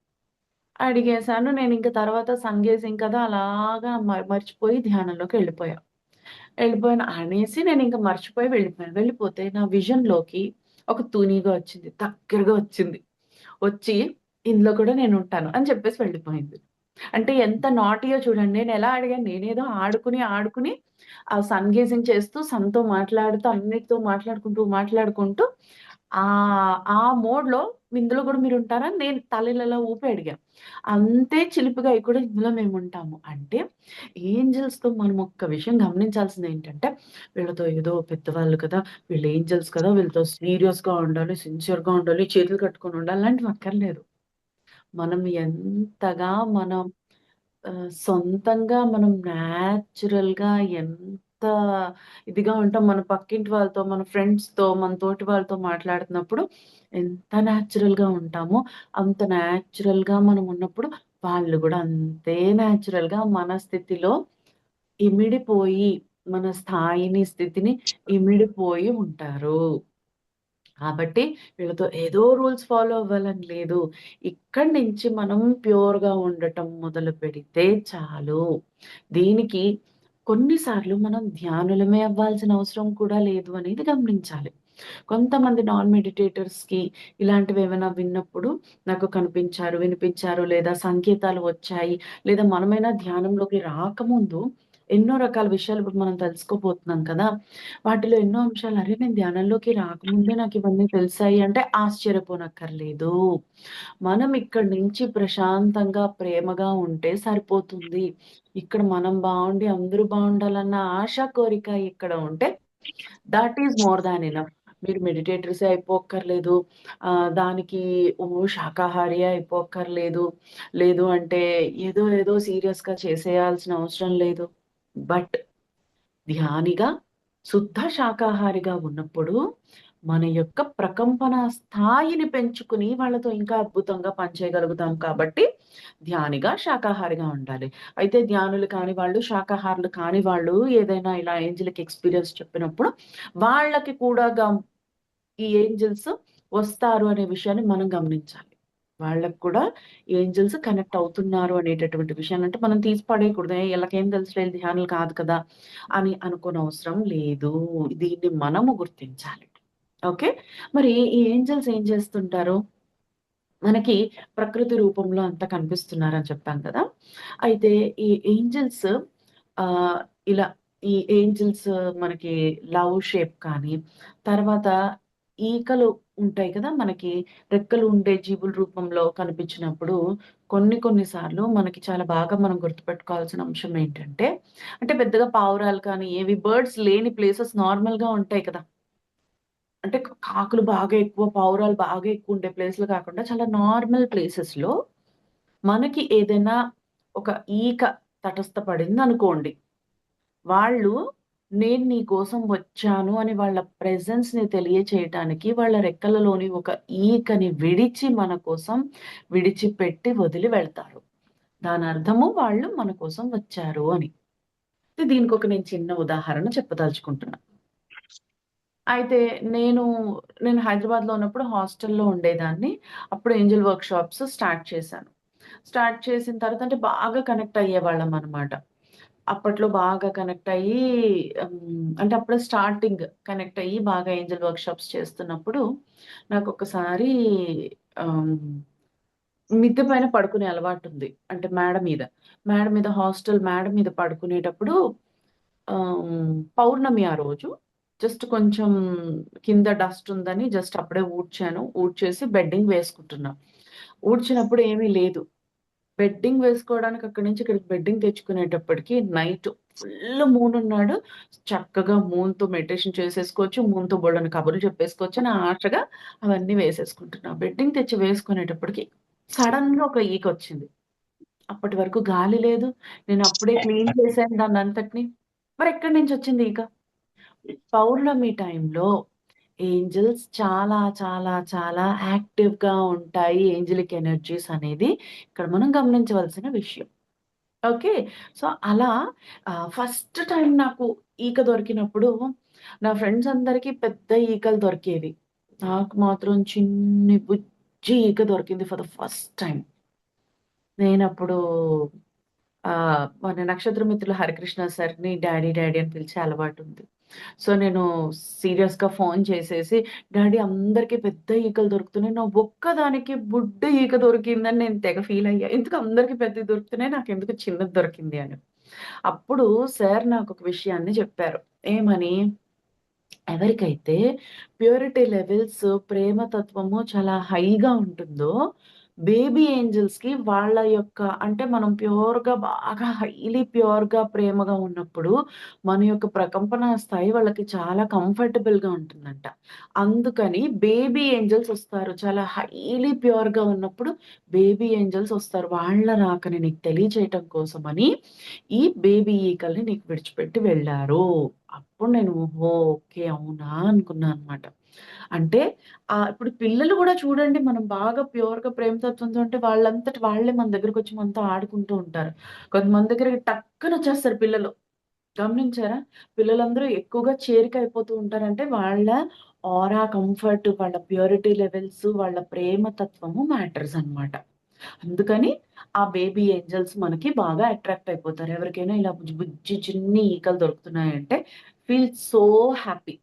అడిగేశాను. నేనింక తర్వాత సన్ గేజింగ్ కదా! అలాగా మర్చిపోయి ధ్యానంలోకెళ్ళిపోయా. వెళ్ళిపోయాను అనేసి నేనింక మర్చిపోయి వెళ్ళిపోయాను. వెళ్ళిపోతే నా విజన్‌లోకి ఒక తూనీగ వచ్చింది. దగ్గరగా వచ్చింది. వచ్చి ఇందులో కూడా నేనుంటాను అని చెప్పేసి వెళ్ళిపోయింది. అంటే ఎంత నాటీయో చూడండి. నేనెలా అడిగాను నేనేదో ఆడుకుని ఆ సన్ గేజింగ్ చేస్తూ సన్‌తో మాట్లాడుతూ అన్నిటితో మాట్లాడుకుంటూ ఆ మోడ్‌లో ఇందులో గూడా మీరుంటారా? అని నేను తల ఇలా ఊపి అడిగా. అంతే చిలిపిగా అయి కూడా ఇందులో మేముంటాము. అంటే ఏంజెల్స్‌తో మనం ఒక్క విషయం గమనించాల్సిందేంటంటే వీళ్ళతో ఏదో పెద్దవాళ్ళు కదా! వీళ్ళు ఏంజెల్స్ కదా! వీళ్ళతో సీరియస్‌గా ఉండాలి, సిన్సియర్‌గా ఉండాలి, చేతులు కట్టుకొని ఉండాలి అలాంటివి అక్కర్లేదు. మనం ఎంతగా మనం సొంతంగా మనం న్యాచురల్‌గా ఎంత ఇదిగా ఉంటాం. మన పక్కింటి వాళ్ళతో, మన ఫ్రెండ్స్‌తో, మన తోటి వాళ్ళతో మాట్లాడుతున్నప్పుడు ఎంత న్యాచురల్‌గా ఉంటామో, అంత న్యాచురల్‌గా మనం ఉన్నప్పుడు వాళ్ళు గూడా అంతే న్యాచురల్‌గా మన స్థితిలో ఇమిడిపోయి, మన స్థాయిని, స్థితిని ఇమిడిపోయి ఉంటారు. కాబట్టి వీళ్ళతో ఏదో రూల్స్ ఫాలో అవ్వాలని లేదు. ఇక్కడి నుంచి మనం ప్యూర్‌గా ఉండటం మొదలుపెడితే చాలు. దీనికి కొన్ని సార్లు మనం ధ్యానులమే అవ్వాల్సిన అవసరం కూడా లేదు అనేది గమనించాలి. కొంతమంది నాన్ మెడిటేటర్స్‌కి ఇలాంటివేమైనా విన్నప్పుడు నాకు కనిపించారు, వినిపించారు లేదా సంకేతాలు వచ్చాయి, లేదా మనమైనా ధ్యానంలోకి రాకముందు ఎన్నో రకాల విషయాలు ఇప్పుడు మనం తెలుసుకోబోతున్నాం కదా! వాటిలో ఎన్నో అంశాలు అరే! నేను ధ్యానంలోకి రాకముందే నాకివన్నీ తెలిసాయి అంటే ఆశ్చర్యపోనక్కర్లేదు. మనం ఇక్కడి నుంచి ప్రశాంతంగా, ప్రేమగా ఉంటే సరిపోతుంది. ఇక్కడ మనం బావుండి అందరూ బావుండాలన్న ఆశ, కోరిక ఇక్కడ ఉంటే that is more than enough. మీరు మెడిటేటర్సే అయిపోక్కర్లేదు. దానికి శాకాహారియే అయిపోక్కర్లేదు. లేదు అంటే ఏదో సీరియస్‌గా చేసేయాల్సిన అవసరం లేదు. బట్ ధ్యానిగా, శుద్ధ శాకాహారిగా ఉన్నప్పుడు, మన యొక్క ప్రకంపన స్థాయిని పెంచుకొని వాళ్ళతో ఇంకా అద్భుతంగా పనిచేయగలుగుతాం కాబట్టి, ధ్యానిగా, శాకాహారిగా ఉండాలి. అయితే ధ్యానులు కాని వాళ్ళు, శాకాహారులు కాని వాళ్ళు ఏదైనా ఇలా ఏంజెలిక్ ఎక్స్‌పీరియన్స్ చెప్పినప్పుడు, వాళ్ళకి కూడా ఈ ఏంజెల్స్ వస్తారు అనే విషయాన్ని మనం గమనించాలి. వాళ్ళకి కూడా ఏంజెల్స్ కనెక్ట్ అవుతున్నారు అనేటటువంటి విషయాన్ని అంటే మనం తీసి పడేయకూడదు. ఈళ్ళకేం తెలుసులే ఈళ్ళు ధ్యానులు కాదు కదా! అని అనుకోనవసరం లేదు. దీన్ని మనము గుర్తించాలి. ఓకే. మరి ఈ ఏంజెల్స్ ఏం చేస్తుంటారు? మనకి ప్రకృతి రూపంలో అంతా కనిపిస్తున్నారని చెప్పాను కదా! అయితే ఈ ఏంజెల్స్ ఆహ్, ఇలా ఈ ఏంజెల్స్ మనకి లవ్ షేప్ కానీ, తర్వాత ఈకలు ఉంటాయి కదా! మనకి రెక్కలు ఉండే జీవుల రూపంలో కనిపించినప్పుడు కొన్ని సార్లు మనకి చాలా బాగా మనం గుర్తుపెట్టుకోవాల్సిన అంశం ఏంటంటే, అంటే పెద్దగా పావురాలు కానీ, ఏవి బర్డ్స్ లేని ప్లేసెస్ నార్మల్‌గా ఉంటాయి కదా! అంటే కాకులు బాగా ఎక్కువ, పావురాలు బాగా ఎక్కువుండే ప్లేస్‌లో కాకుండా చాలా నార్మల్ ప్లేసెస్‌లో మనకి ఏదైనా ఒక ఈక తటస్థపడిందనుకోండి. వాళ్ళు నేను నీ కోసం వచ్చాను అని వాళ్ళ ప్రెజెన్స్‌ని తెలియచేయటానికి వాళ్ళ రెక్కలలోని ఒక ఈకని విడిచి మన కోసం విడిచిపెట్టి వదిలి వెళ్తారు. దానర్థము వాళ్ళు మన కోసం వచ్చారు అని. దీనికొక నేను చిన్న ఉదాహరణ చెప్పదలుచుకుంటున్నా. అయితే నేను, నేను హైదరాబాద్‌లో ఉన్నప్పుడు హాస్టల్‌లో ఉండేదాన్ని. అప్పుడు ఏంజెల్ వర్క్‌షాప్స్ స్టార్ట్ చేశాను. స్టార్ట్ చేసిన తర్వాత అంటే బాగా కనెక్ట్ అయ్యేవాళ్ళమనమాట. అప్పట్లో బాగా కనెక్ట్ అయ్యి అంటే అప్పుడే స్టార్టింగ్ కనెక్ట్ అయ్యి బాగా ఏంజెల్ వర్క్‌షాప్స్ చేస్తున్నప్పుడు నాకొకసారి ఆహ్, మిద్దె పైన పడుకునే అలవాటుంది. అంటే మేడ మీద. మేడ మీద హాస్టల్ మేడ మీద పడుకునేటప్పుడు పౌర్ణమి ఆ రోజు. జస్ట్ కొంచెం కింద డస్ట్ ఉందని జస్ట్ అప్పుడే ఊడ్చాను. ఊడ్చేసి బెడ్డింగ్ వేసుకుంటున్నా. ఊడ్చినప్పుడు ఏమీ లేదు. బెడ్డింగ్ వేసుకోవడానికి అక్కడి నుంచి ఇక్కడికి బెడ్డింగ్ తెచ్చుకునేటప్పటికి నైట్ ఫుల్ మూన్ ఉన్నాడు. చక్కగా మూన్‌తో మెడిటేషన్ చేసేసుకోవచ్చు. మూన్‌తో బోలెడన్ని కబుర్లు చెప్పేసుకోవచ్చు అని ఆశగా అవన్నీ వేసేసుకుంటున్నా. బెడ్డింగ్ తెచ్చి వేసుకునేటప్పటికి సడెన్‌గా ఒక ఈకొచ్చింది. అప్పటి వరకు గాలి లేదు. నేను అప్పుడే క్లీన్ చేశాను దాన్నంతటిని. మరెక్కడి నుంచొచ్చింది ఈక? పౌర్ణమి టైంలో ఏంజెల్స్ చాలా యాక్టివ్‌గా ఉంటాయి. ఏంజెలిక్ ఎనర్జీస్ అనేది ఇక్కడ మనం గమనించవలసిన విషయం. ఓకే. సో, అలా ఫస్ట్ టైమ్ నాకు ఈక దొరికినప్పుడు నా ఫ్రెండ్స్ అందరికి పెద్ద ఈకలు దొరికేవి. నాకు మాత్రం చిన్ని బుజ్జి ఈక దొరికింది ఫర్ ద ఫస్ట్ టైమ్. నేనప్పుడు మన నక్షత్ర మిత్రులు హరికృష్ణ సార్‌ని డాడీ అని పిలిచే అలవాటుంది. సో, నేను సీరియస్‌గా ఫోను చేసేసి, డాడీ అందరికి పెద్ద ఈకలు దొరుకుతున్నాయి. నా ఒక్కదానికి బుడ్డి ఈక దొరికిందని నేను తెగ ఫీలయ్యా. ఎందుకు అందరికి పెద్దయి దొరుకుతున్నాయి, నాకెందుకు చిన్నది దొరికింది అని. అప్పుడు సార్ నాకొక విషయాన్ని చెప్పారు. ఏమని? ఎవరికైతే ప్యూరిటీ లెవెల్స్, ప్రేమ తత్వము చాలా హైగా ఉంటుందో, బేబీ ఏంజెల్స్‌కి వాళ్ళ యొక్క అంటే మనం ప్యూర్‌గా బాగా హైలీ ప్యూర్‌గా ప్రేమగా ఉన్నప్పుడు, మన యొక్క ప్రకంపన స్థాయి వాళ్ళకి చాలా కంఫర్టబుల్‌గా ఉంటుందంట. అందుకని బేబీ ఏంజెల్స్ ఒస్తారు. చాలా హైలీ ప్యూర్‌గా ఉన్నప్పుడు బేబీ ఏంజెల్స్ ఒస్తారు. వాళ్ళ రాకని నీకు తెలియచేయటం కోసమని, ఈ బేబీ ఈకల్ని నీకు విడిచిపెట్టి వెళ్లారు. అప్పుడు నేను ఓహో! ఓకే. అవునా! అనుకున్నా అనమాట. అంటే ఇప్పుడు పిల్లలు గూడా చూడండి మనం బాగా ప్యూర్‌గా ప్రేమతత్వంతో ఉంటే వాళ్ళంతట వాళ్ళే మన దగ్గరకొచ్చి మనతో ఆడుకుంటూ ఉంటారు. కొంతమంది దగ్గరికి టక్కునొచ్చేస్తారు పిల్లలు. గమనించారా? పిల్లలందరూ ఎక్కువగా చేరిక అయిపోతూ ఉంటారంటే వాళ్ళ ఆరా, కంఫర్ట్, వాళ్ళ ప్యూరిటీ లెవెల్స్, వాళ్ళ ప్రేమ తత్వము మ్యాటర్స్ అన్నమాట. అందుకని ఆ బేబీ ఏంజెల్స్ మనకి బాగా అట్రాక్ట్ అయిపోతారు. ఎవరికైనా ఇలా బుజ్జి బుజ్జి చిన్ని ఈకలు దొరుకుతున్నాయంటే feel so happy.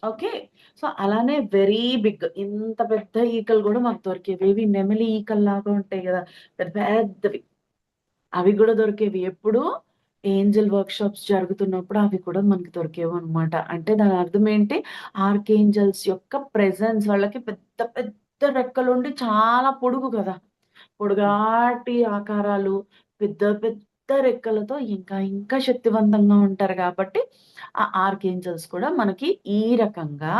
Okay. So, అలానే వెరీ బిగ్ ఇంత పెద్ద ఈకలు గూడా మాకు దొరికేవి. ఇవి నెమిలి ఈకల్లాగా ఉంటాయి గదా! పెద్ద పెద్దవి. అవి గూడా దొరికేవి. ఎప్పుడు? ఏంజెల్ వర్క్‌షాప్స్ జరుగుతున్నప్పుడు అవి కూడా మనకి దొరికేవన్నమాట. అంటే దాని అర్థం ఏంటి? ఆర్కేంజెల్స్ యొక్క ప్రెజెన్స్ వాళ్ళకి పెద్ద పెద్ద రెక్కలుండి చాలా పొడుగు గదా! హ్మ్. పొడుగాటి ఆకారాలు, పెద్ద పెద్ద రెక్కలతో ఇంకా ఇంకా శక్తివంతంగా ఉంటారు గాబట్టి, ఆ ఆర్కేంజెల్స్ కూడా మనకి ఈ రకంగా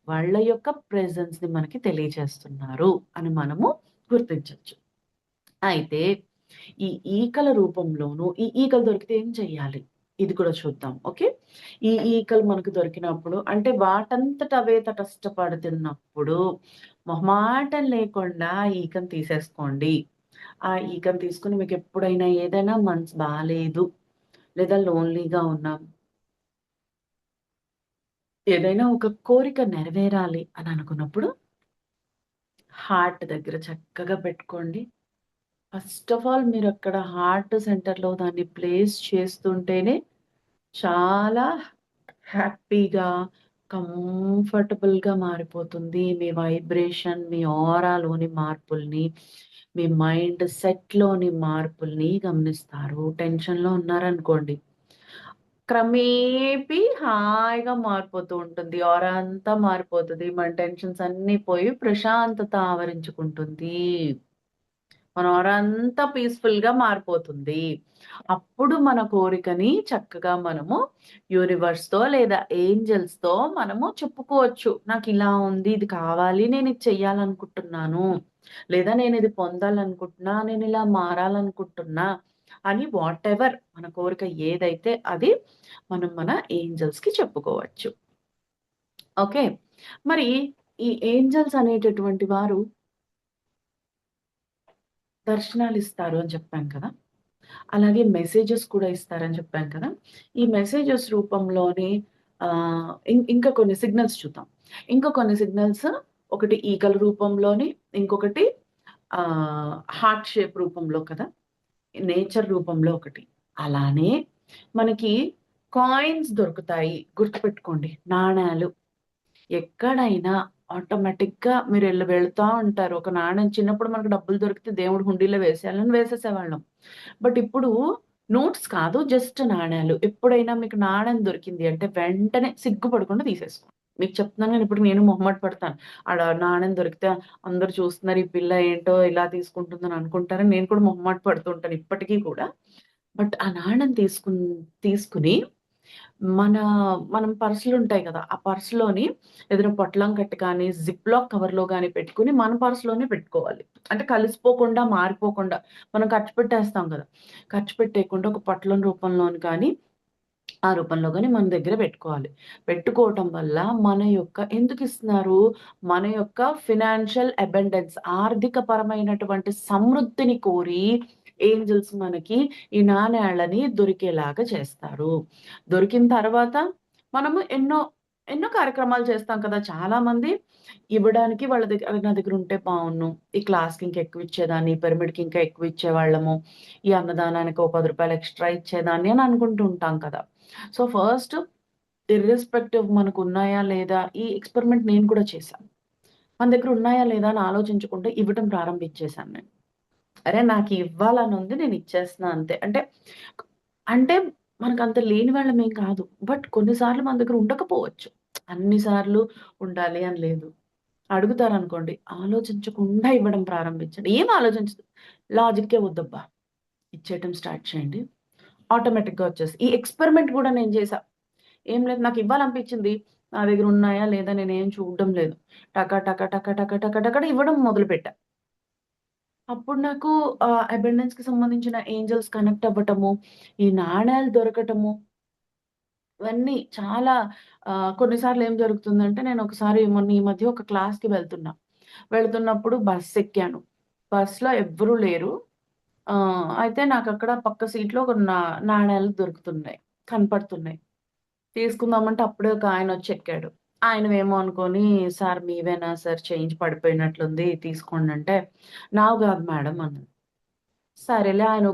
వాళ్ళ యొక్క ప్రెజెన్స్‌ని మనకి తెలియజేస్తున్నారు అని మనము గుర్తించొచ్చు. అయితే ఈ ఈకల రూపంలోను ఈ ఈకలు దొరికితే ఏం చేయాలి? ఇది కూడా చూద్దాం. ఓకే. ఈ ఈకలు మనకు దొరికినప్పుడు అంటే వాటంతట అవే తటస్థపడుతున్నప్పుడు మొహమాటం లేకుండా ఆ ఈకను తీసేసుకోండి. ఆ ఈకను తీసుకొని మీకెప్పుడైనా ఏదైనా మనసు బాలేదు, లేదా లోన్‌లీగా ఉన్నాం, ఏదైనా ఒక కోరిక నెరవేరాలి అని అనుకున్నప్పుడు హార్ట్ దగ్గర చక్కగా పెట్టుకోండి. ఫస్ట్ ఆఫ్ ఆల్ మీరక్కడ హార్ట్ సెంటర్‌లో దాన్ని ప్లేస్ చేస్తుంటేనే చాలా హ్యాపీగా, కంఫర్టబుల్‌గా మారిపోతుంది. మీ వైబ్రేషన్, మీ ఆరాలోని మార్పుల్ని, మీ మైండ్ సెట్‌లోని మార్పుల్ని గమనిస్తారు. టెన్షన్‌లో ఉన్నారనుకోండి, క్రమేపీ హాయిగా మారిపోతూ ఉంటుంది. ఆరా అంతా మారిపోతది. మన టెన్షన్స్ అన్నీ పోయి ప్రశాంతత ఆవరించుకుంటుంది. మన ఆరా అంతా పీస్‌ఫుల్‌గా మారిపోతుంది. అప్పుడు మన కోరికని చక్కగా మనము యూనివర్స్‌తో లేదా ఏంజెల్స్‌తో మనము చెప్పుకోవచ్చు. నాకిలా ఉంది. ఇది కావాలి. నేనిది చెయ్యాలనుకుంటున్నాను. లేదా నేనిది పొందాలనుకుంటున్నా. నేనిలా మారాలనుకుంటున్నా. అని వాటెవర్ మన కోరిక ఏదైతే అది మనం మన ఏంజెల్స్‌కి చెప్పుకోవచ్చు. ఓకే. మరి ఈ ఏంజెల్స్ అనేటటువంటి వారు దర్శనాలిస్తారు అని చెప్పాను కదా! అలాగే మెసేజెస్ కూడా ఇస్తారని చెప్పాను కదా! ఈ మెసేజెస్ రూపంలోని ఇంకా కొన్ని సిగ్నల్స్ చూద్దాం. ఇంకా కొన్ని సిగ్నల్స్ ఒకటి ఈగల రూపంలోని, ఇంకొకటి హార్ట్ షేప్ రూపంలో కదా! నేచర్ రూపంలో ఒకటి. అలానే మనకి కాయిన్స్ దొరుకుతాయి. గుర్తుపెట్టుకోండి. నాణేలు. ఎక్కడైనా ఆటోమేటిక్‌గా వెళ్తా ఉంటారు. ఒక నాణెం చిన్నప్పుడు మనకు డబ్బులు దొరికితే దేవుడి హుండీలో వేసేయాలని వేసేసేవాళ్ళం. బట్ ఇప్పుడు నోట్స్ కాదు జస్ట్ నాణేలు. ఎప్పుడైనా మీకు నాణెం దొరికింది అంటే వెంటనే సిగ్గుపడకుండా తీసేసుకోండి. మీకు చెప్తున్నాను నేను ఇప్పుడు నేను మొహమాట పడతాను. ఆడ నాణెం దొరికితే అందరూ చూస్తున్నారు ఈ పిల్ల ఏంటో ఇలా తీసుకుంటుందని అనుకుంటారని నేను కూడా మొహమాట పడుతూ ఉంటాను ఇప్పటికి కూడా. బట్ ఆ నాణెం తీసుకొని మన మనం పర్సులుంటాయి కదా! ఆ పర్స్‌లోని ఏదైనా పొట్లం కట్టి కానీ, జిప్‌లాక్ కవర్‌లో గాని పెట్టుకొని మన పర్స్‌లోనే పెట్టుకోవాలి. అంటే కలిసిపోకుండా, మారిపోకుండా మనం ఖర్చు పెట్టేస్తాం కదా! ఖర్చు పెట్టేయకుండా ఒక పొట్లం రూపంలోని కానీ, ఆ రూపంలో గాని మన దగ్గర పెట్టుకోవాలి. పెట్టుకోవటం వల్ల మన యొక్క ఎందుకిస్తున్నారు? మన యొక్క ఫినాన్షియల్ అబండెన్స్ ఆర్థిక పరమైనటువంటి సమృద్ధిని కోరి ఏంజెల్స్ మనకి ఈ నాణేళ్ళని దొరికేలాగా చేస్తారు. దొరికిన తర్వాత మనము ఎన్నో కార్యక్రమాలు చేస్తాం కదా! చాలామంది ఇవ్వడానికి వాళ్ళ దగ్గర నా దగ్గర ఉంటే బావున్ను. ఈ క్లాస్‌కి ఇంకా ఎక్కువ ఇచ్చేదాన్ని, పిరమిడ్‌కి ఇంకా ఎక్కువ ఇచ్చేవాళ్ళము. ఈ అన్నదానానికి ఓ రూ. 10 ఎక్స్‌ట్రా ఇచ్చేదాన్ని అని అనుకుంటూ ఉంటాం కదా! సో, ఫస్ట్ ఇర్రెస్పెక్టివ్ మనకున్నాయా లేదా ఈ ఎక్స్‌పెరిమెంట్ నేను కూడా చేశాను. మన దగ్గర ఉన్నాయా లేదా అని ఆలోచించకుండా ఇవ్వటం ప్రారంభించేసాను నేను. అరే! నాకివ్వాలనుంది నేనిచ్చేస్తున్నా అంతే. అంటే మనకంత లేని వాళ్ళమేం కాదు. బట్ కొన్ని సార్లు మన దగ్గర ఉండకపోవచ్చు. అన్ని సార్లు ఉండాలి అని లేదు. అడుగుతారనుకోండి, ఆలోచించకుండా ఇవ్వడం ప్రారంభించండి. ఏం ఆలోచించదు. లాజిక్కే వద్దబ్బా! ఇచ్చేయటం స్టార్ట్ చేయండి. ఆటోమేటిక్‌గా వచ్చేస్తాయి. ఈ ఎక్స్‌పెరిమెంట్ గూడా నేను చేశా. ఏం లేదు నాకివ్వాలనిపించింది. నా దగ్గర ఉన్నాయా? లేదా? నేనేం చూడడం లేదు. టక టక టక టక టక టక ఇవ్వడం మొదలుపెట్టా. అప్పుడు నాకు అబండెన్స్‌కి సంబంధించిన ఏంజెల్స్ కనెక్ట్ అవ్వటము, ఈ నాణేలు దొరకటము, ఇవన్నీ చాలా కొన్నిసార్లు ఏం జరుగుతుందంటే నేనొకసారి మొన్న ఈ మధ్య ఒక క్లాస్‌కి వెళ్తున్నప్పుడు బస్సెక్కాను. బస్‌లో ఎవ్వరూ లేరు. అయితే నాకక్కడ పక్క సీట్‌లో ఒక నాణేలు దొరుకుతున్నాయి. కనపడుతున్నాయి. తీసుకుందామంటే అప్పుడే ఒక ఆయనొచ్చి ఎక్కాడు. ఆయనవేమో అనుకోని, "సార్ మీవేనా సార్ చేంజ్ పడిపోయినట్లుంది తీసుకోండంటే" "నావి గాదు మేడం" అన్నాను. సరేలే ఆయన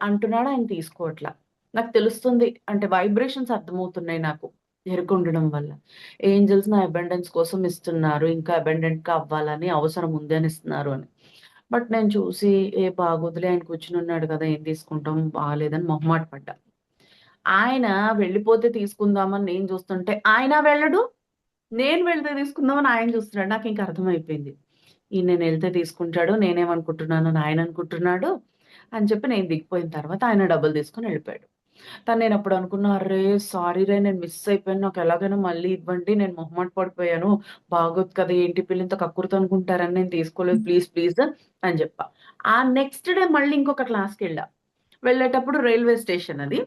అంటున్నాడు. ఆయన తీసుకోవట్ల. నాకు తెలుస్తుంది. అంటే వైబ్రేషన్స్ అర్థమవుతున్నాయి నాకు. ఎరుకుండడం వల్ల. ఏంజెల్స్ నా అబండెన్స్ కోసం ఇస్తున్నారు. ఇంకా అబండెంట్‌గా అవ్వాలని అవసరం ఉంది అని ఇస్తున్నారు అని. బట్ నేను చూసి బాగోదులే ఆయన కూర్చొనున్నాడు కదా! ఏం తీసుకుంటాం బాలేదని మొహమాట పడ్డా. ఆయన వెళ్ళిపోతే తీసుకుందామని నేను చూస్తుంటే ఆయన వెళ్ళడు. నేను వెళ్తే తీసుకుందామని ఆయన చూస్తున్నాడు. నాకింక అర్థమైపోయింది. ఈయనెళ్తే తీసుకుంటాడు. నేనేమనుకుంటున్నానని ఆయన అనుకుంటున్నాడు అని చెప్పి నేను దిగిపోయిన తర్వాత ఆయన డబ్బులు తీసుకొని ఎళ్ళిపోయాడు. నేనప్పుడు అనుకున్నా, "అర్రే! సారీరే నేను మిస్ అయిపోయాను. నాకెలాగైనా మళ్ళీ ఇవ్వండి. నేను మొహమాట పడిపోయాను. బాగోదు కదా! ఏంటి పిల్ల కక్కుర్తి అనుకుంటారని నేను తీసుకోలేదు. ప్లీజ్ ప్లీజ్" అని చెప్పా. ఆ నెక్స్ట్ డే మళ్ళీ ఇంకొక క్లాస్‌కెళ్ళా. వెళ్ళేటప్పుడు రైల్వే స్టేషన్ అది.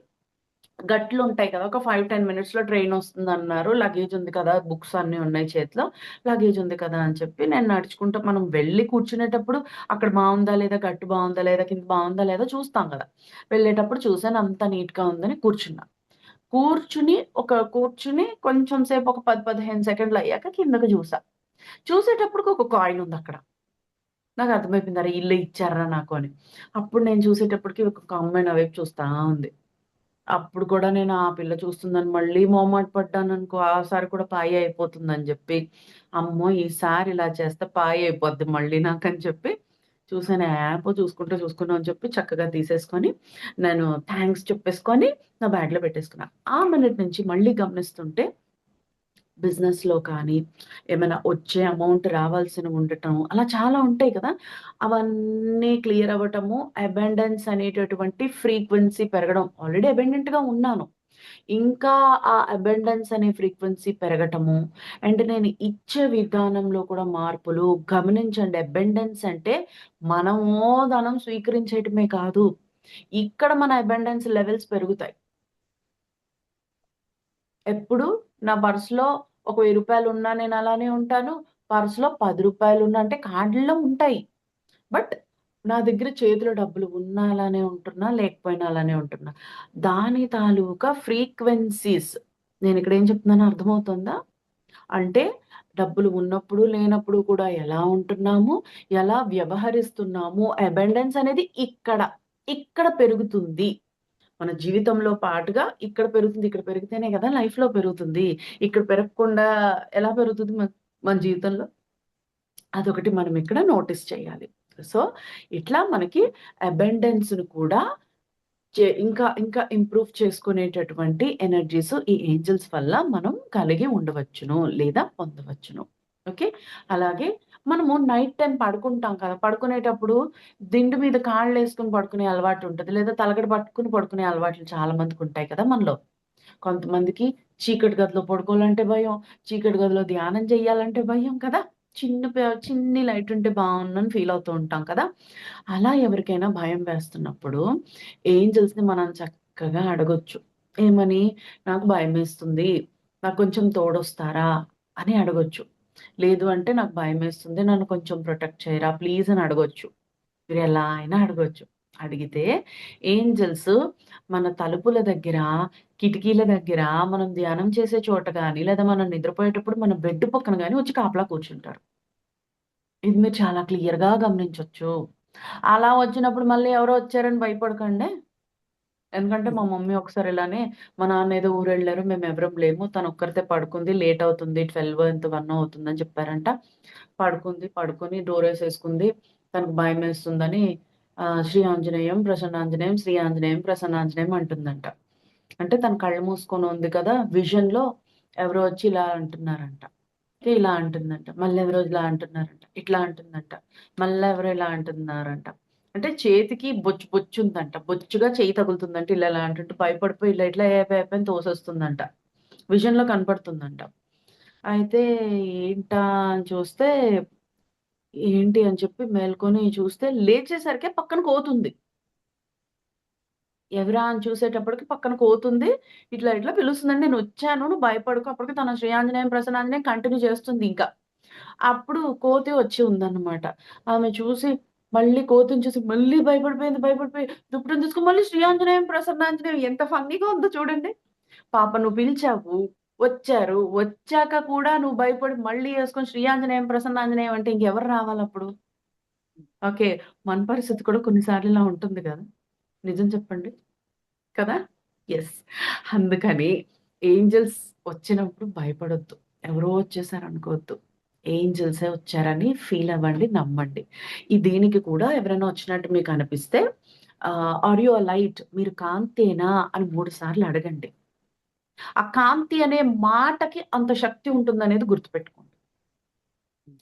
గట్లుంటాయి కదా! ఒక 5, 10 మినిట్స్‌లో ట్రైనొస్తుందన్నారు. లగేజ్ ఉంది కదా! బుక్స్ అన్నీ ఉన్నాయి చేతిలో. లగేజ్ ఉంది కదా! అని చెప్పి నేను నడుచుకుంటూ మనం వెళ్లి కూర్చునేటప్పుడు అక్కడ బావుందా లేదా? గట్టు బావుందా లేదా? కింద బావుందా లేదా? చూస్తాం గదా! వెళ్ళేటప్పుడు చూసాను అంతా నీట్‌గా ఉందని కూర్చున్నా. కూర్చుని కొంచెం సేపు ఒక 10, 15 సెకండ్‌లయ్యాక కిందకి చూసా. చూసేటప్పటికి ఒక కాయిన్ ఉందక్కడ. నాకర్థమైపోయింది. అరె! ఈళ్ళే ఇచ్చార్రా నాకు అని. అప్పుడు నేను చూసేటప్పటికి ఒక అమ్మాయి నా వైపు చూస్తా ఉంది. అప్పుడు కూడా నేను ఆ పిల్ల చూస్తుందని మళ్ళీ మొహమాట పడ్డాననుకో, ఆ సారి కూడా పాయే అయిపోతుందని జెప్పి, అమ్మో! ఈసారి ఇలా చేస్తే పాయే అయిపోద్ది మళ్ళీ నాకని చెప్పి చూసాను. చూసుకుంటూ అని చెప్పి చక్కగా తీసేసుకొని, నేను థాంక్స్ చెప్పేసుకొని నా బ్యాగ్‌లో పెట్టేసుకున్నా. ఆ మినిట్ నుంచి మళ్ళీ గమనిస్తుంటే బిజినెస్‌లో కానీ, ఏమైనా వచ్చే అమౌంట్ రావాల్సినవి ఉండటం, అలా చాలా ఉంటాయి కదా! అవన్నీ క్లియర్ అవ్వటము, అబండెన్స్ అనేటటువంటి ఫ్రీక్వెన్సీ పెరగడం. ఆల్రెడీ అబండెంట్‌గా ఉన్నాను. ఇంకా ఆ అబండెన్స్ అనే ఫ్రీక్వెన్సీ పెరగటము, అండ్ నేను ఇచ్చే విధానంలో కూడా మార్పులు గమనించండి. అబండెన్స్ అంటే మనము ధనం స్వీకరించేయటమే కాదు. ఇక్కడ మన అబండెన్స్ లెవెల్స్ పెరుగుతాయి. ఎప్పుడు నా పర్స్‌లో ఒక రూ. 1000 ఉన్నా నేను అలానే ఉంటాను. పర్స్‌లో రూ. 10 ఉన్నా అంటే కార్డ్‌లో ఉంటాయి. బట్ నా దగ్గర చేతిలో డబ్బులు ఉన్నా అలానే ఉంటున్నా, లేకపోయినా అలానే ఉంటున్నా. దాని తాలూకా ఫ్రీక్వెన్సీస్ నేనిక్కడ ఏం చెప్తున్నానో అర్థమవుతుందా? అంటే డబ్బులు ఉన్నప్పుడు, లేనప్పుడు కూడా ఎలా ఉంటున్నాము, ఎలా వ్యవహరిస్తున్నాము, అబండెన్స్ అనేది ఇక్కడ పెరుగుతుంది. మన జీవితంలో పాటుగా ఇక్కడ పెరుగుతుంది. ఇక్కడ పెరిగితేనే గదా లైఫ్‌లో పెరుగుతుంది. ఇక్కడ పెరగకుండా ఎలా పెరుగుతుంది మన జీవితంలో? అదొకటి మనం ఇక్కడ నోటీస్ చేయాలి. సో, ఇట్లా మనకి అబండెన్స్‌ని కూడా ఇంకా ఇంప్రూవ్ చేసుకునేటటువంటి ఎనర్జీస్ ఈ ఏంజెల్స్ వల్ల మనం కలిగి ఉండవచ్చును. లేదా పొందవచ్చును. ఓకే. అలాగే మనము నైట్ టైమ్ పడుకుంటాం కదా! పడుకునేటప్పుడు దిండు మీద కాళ్ళేసుకొని పడుకునే అలవాటు ఉంటది. లేదా తలగడ పట్టుకొని పడుకునే అలవాట్లు చాలా మందికుంటాయి కదా మనలో. కొంతమందికి చీకటి గదిలో పడుకోవాలంటే భయం. చీకటి గదిలో ధ్యానం చేయాలంటే భయం కదా! చిన్ని లైట్ ఉంటే బావుండని ఫీల్ అవుతూ ఉంటాం కదా! అలా ఎవరికైనా భయం వేస్తున్నప్పుడు ఏంజెల్స్‌ని మనం చక్కగా అడగొచ్చు. ఏమని? "నాకు భయమేస్తుంది. నాకు కొంచెం తోడొస్తారా?" అని అడగొచ్చు. లేదు అంటే, "నాకు భయమేస్తుంది. నన్ను కొంచెం ప్రొటెక్ట్ చేయరా ప్లీజ్" అని అడగొచ్చు. మీరెలా అయినా అడగొచ్చు. అడిగితే ఏంజెల్స్ మన తలుపుల దగ్గర, కిటికీల దగ్గర, మనం ధ్యానం చేసే చోట గాని, లేదా మనం నిద్రపోయేటప్పుడు మన బెడ్ పక్కన గాని వచ్చి కాపలా కూర్చుంటారు. ఇది మీరు చాలా క్లియర్‌గా గమనించొచ్చు. అలా వచ్చినప్పుడు మళ్ళీ ఎవరో వచ్చారని భయపడకండి. ఎందుకంటే మా మమ్మీ ఒకసారి ఇలానే మా నాన్న ఏదో ఊరెళ్లారు. మేమెవరం లేము. తనొక్కరితే పడుకుంది. లేట్ అవుతుంది. 12 ఎంత 1 అవుతుందని చెప్పారంట. పడుకొని డోరేసేసుకుంది. తనకు భయమేస్తుందని శ్రీ ఆంజనేయం, ప్రసన్నాంజనేయం, శ్రీ ఆంజనేయం, ప్రసన్నాంజనేయం అంటుందంట. అంటే తను కళ్ళు మూసుకొని ఉంది కదా! విజన్‌లో ఎవరో వచ్చి ఇలా అంటున్నారంట. ఇలా అంటుందంట. మళ్ళెవరో ఇలా అంటున్నారంట. ఇట్లా అంటుందంట. మళ్ళా ఎవరో ఇలా అంటున్నారంట. అంటే చేతికి బొచ్చుందంట. బొచ్చుగా చెయ్యి తగులుతుందంట. ఇలా అంటుంటే భయపడిపోయి ఇట్లా అని తోసేస్తుందంట. విజన్‌లో కనపడుతుందంట. అయితే ఏంటా అని చూస్తే, ఏంటి అని చెప్పి మేల్కొని చూస్తే లేచేసరికే పక్కన కోతుంది. ఎవరా అని చూసేటప్పటికి పక్కన కోతుంది. ఇట్లా ఇట్లా పిలుస్తుందండి. నేనొచ్చాను. నువ్వు భయపడకు. అప్పటికి తన శ్రీ ఆంజనేయం ప్రసన్నాంజనేయం కంటిన్యూ చేస్తుంది ఇంకా. అప్పుడు కోతి వచ్చి ఉందన్నమాట. ఆమె చూసి మళ్ళీ కోతిని చూసి మళ్ళీ భయపడిపోయి దుప్పటం తీసుకొని మళ్ళీ శ్రీ ఆంజనేయం ప్రసన్నాంజనేయం ఎంత ఫన్నీగా ఉందో చూడండి. పాప నువ్వు పిలిచావు, వచ్చారు. వచ్చాక కూడా నువ్వు భయపడి మళ్ళీ యేసుకొని శ్రీ ఆంజనేయం ప్రసన్నాంజనేయం అంటే ఇంకెవరు రావాలప్పుడు? ఓకే. మన పరిస్థితి కూడా కొన్ని సార్లు ఇలా ఉంటుంది గదా! నిజం చెప్పండి. కదా! యెస్. అందుకని ఏంజెల్స్ వచ్చినప్పుడు భయపడొద్దు. ఎవరో వచ్చేసారనుకోవద్దు. ఏంజెల్సే వచ్చారని ఫీల్ అవ్వండి, నమ్మండి. దీనికి కూడా ఎవరైనా వచ్చినట్టు మీకు అనిపిస్తే ఆర్ యూ ఎ లైట్? మీరు కాంతేనా? అని 3 సార్లు అడగండి. ఆ కాంతి అనే మాటకి అంత శక్తి ఉంటుందనేది గుర్తుపెట్టుకోండి.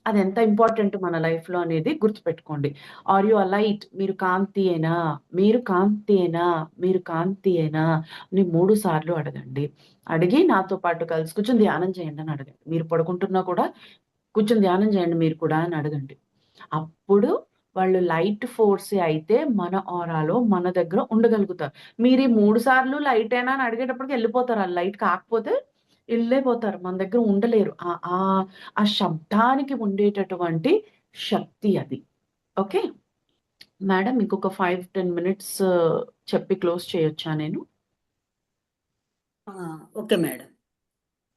అదెంత ఇంపార్టెంట్ మన లైఫ్‌లో అనేది గుర్తుపెట్టుకోండి. Are you a light? మీరు కాంతియేనా? మీరు కాంతియేనా? మీరు కాంతియేనా? అని 3 సార్లు అడగండి. అడిగి నాతో పాటు కలిసి కూర్చొని ధ్యానం చేయండి అని అడగండి. మీరు పడుకుంటున్నా కూడా కూర్చొని ధ్యానం చేయండి మీరు కూడా అని అడగండి. అప్పుడు వాళ్ళు లైట్ ఫోర్సే అయితే మన ఆరాలో మన దగ్గర ఉండగలుగుతారు. మీరు ఈ 3 సార్లు లైటేనా అని అడిగేటప్పటికి ఎళ్ళిపోతారు. ఆ లైట్ కాకపోతే ఎళ్ళిపోతారు. మన దగ్గర ఉండలేరు. ఆ శబ్దానికి ఉండేటటువంటి శక్తి అది. ఓకే. మేడం ఇంకొక 5, 10 మినిట్స్ చెప్పి క్లోజ్ చేయొచ్చా నేను? ఆ! Okay madam.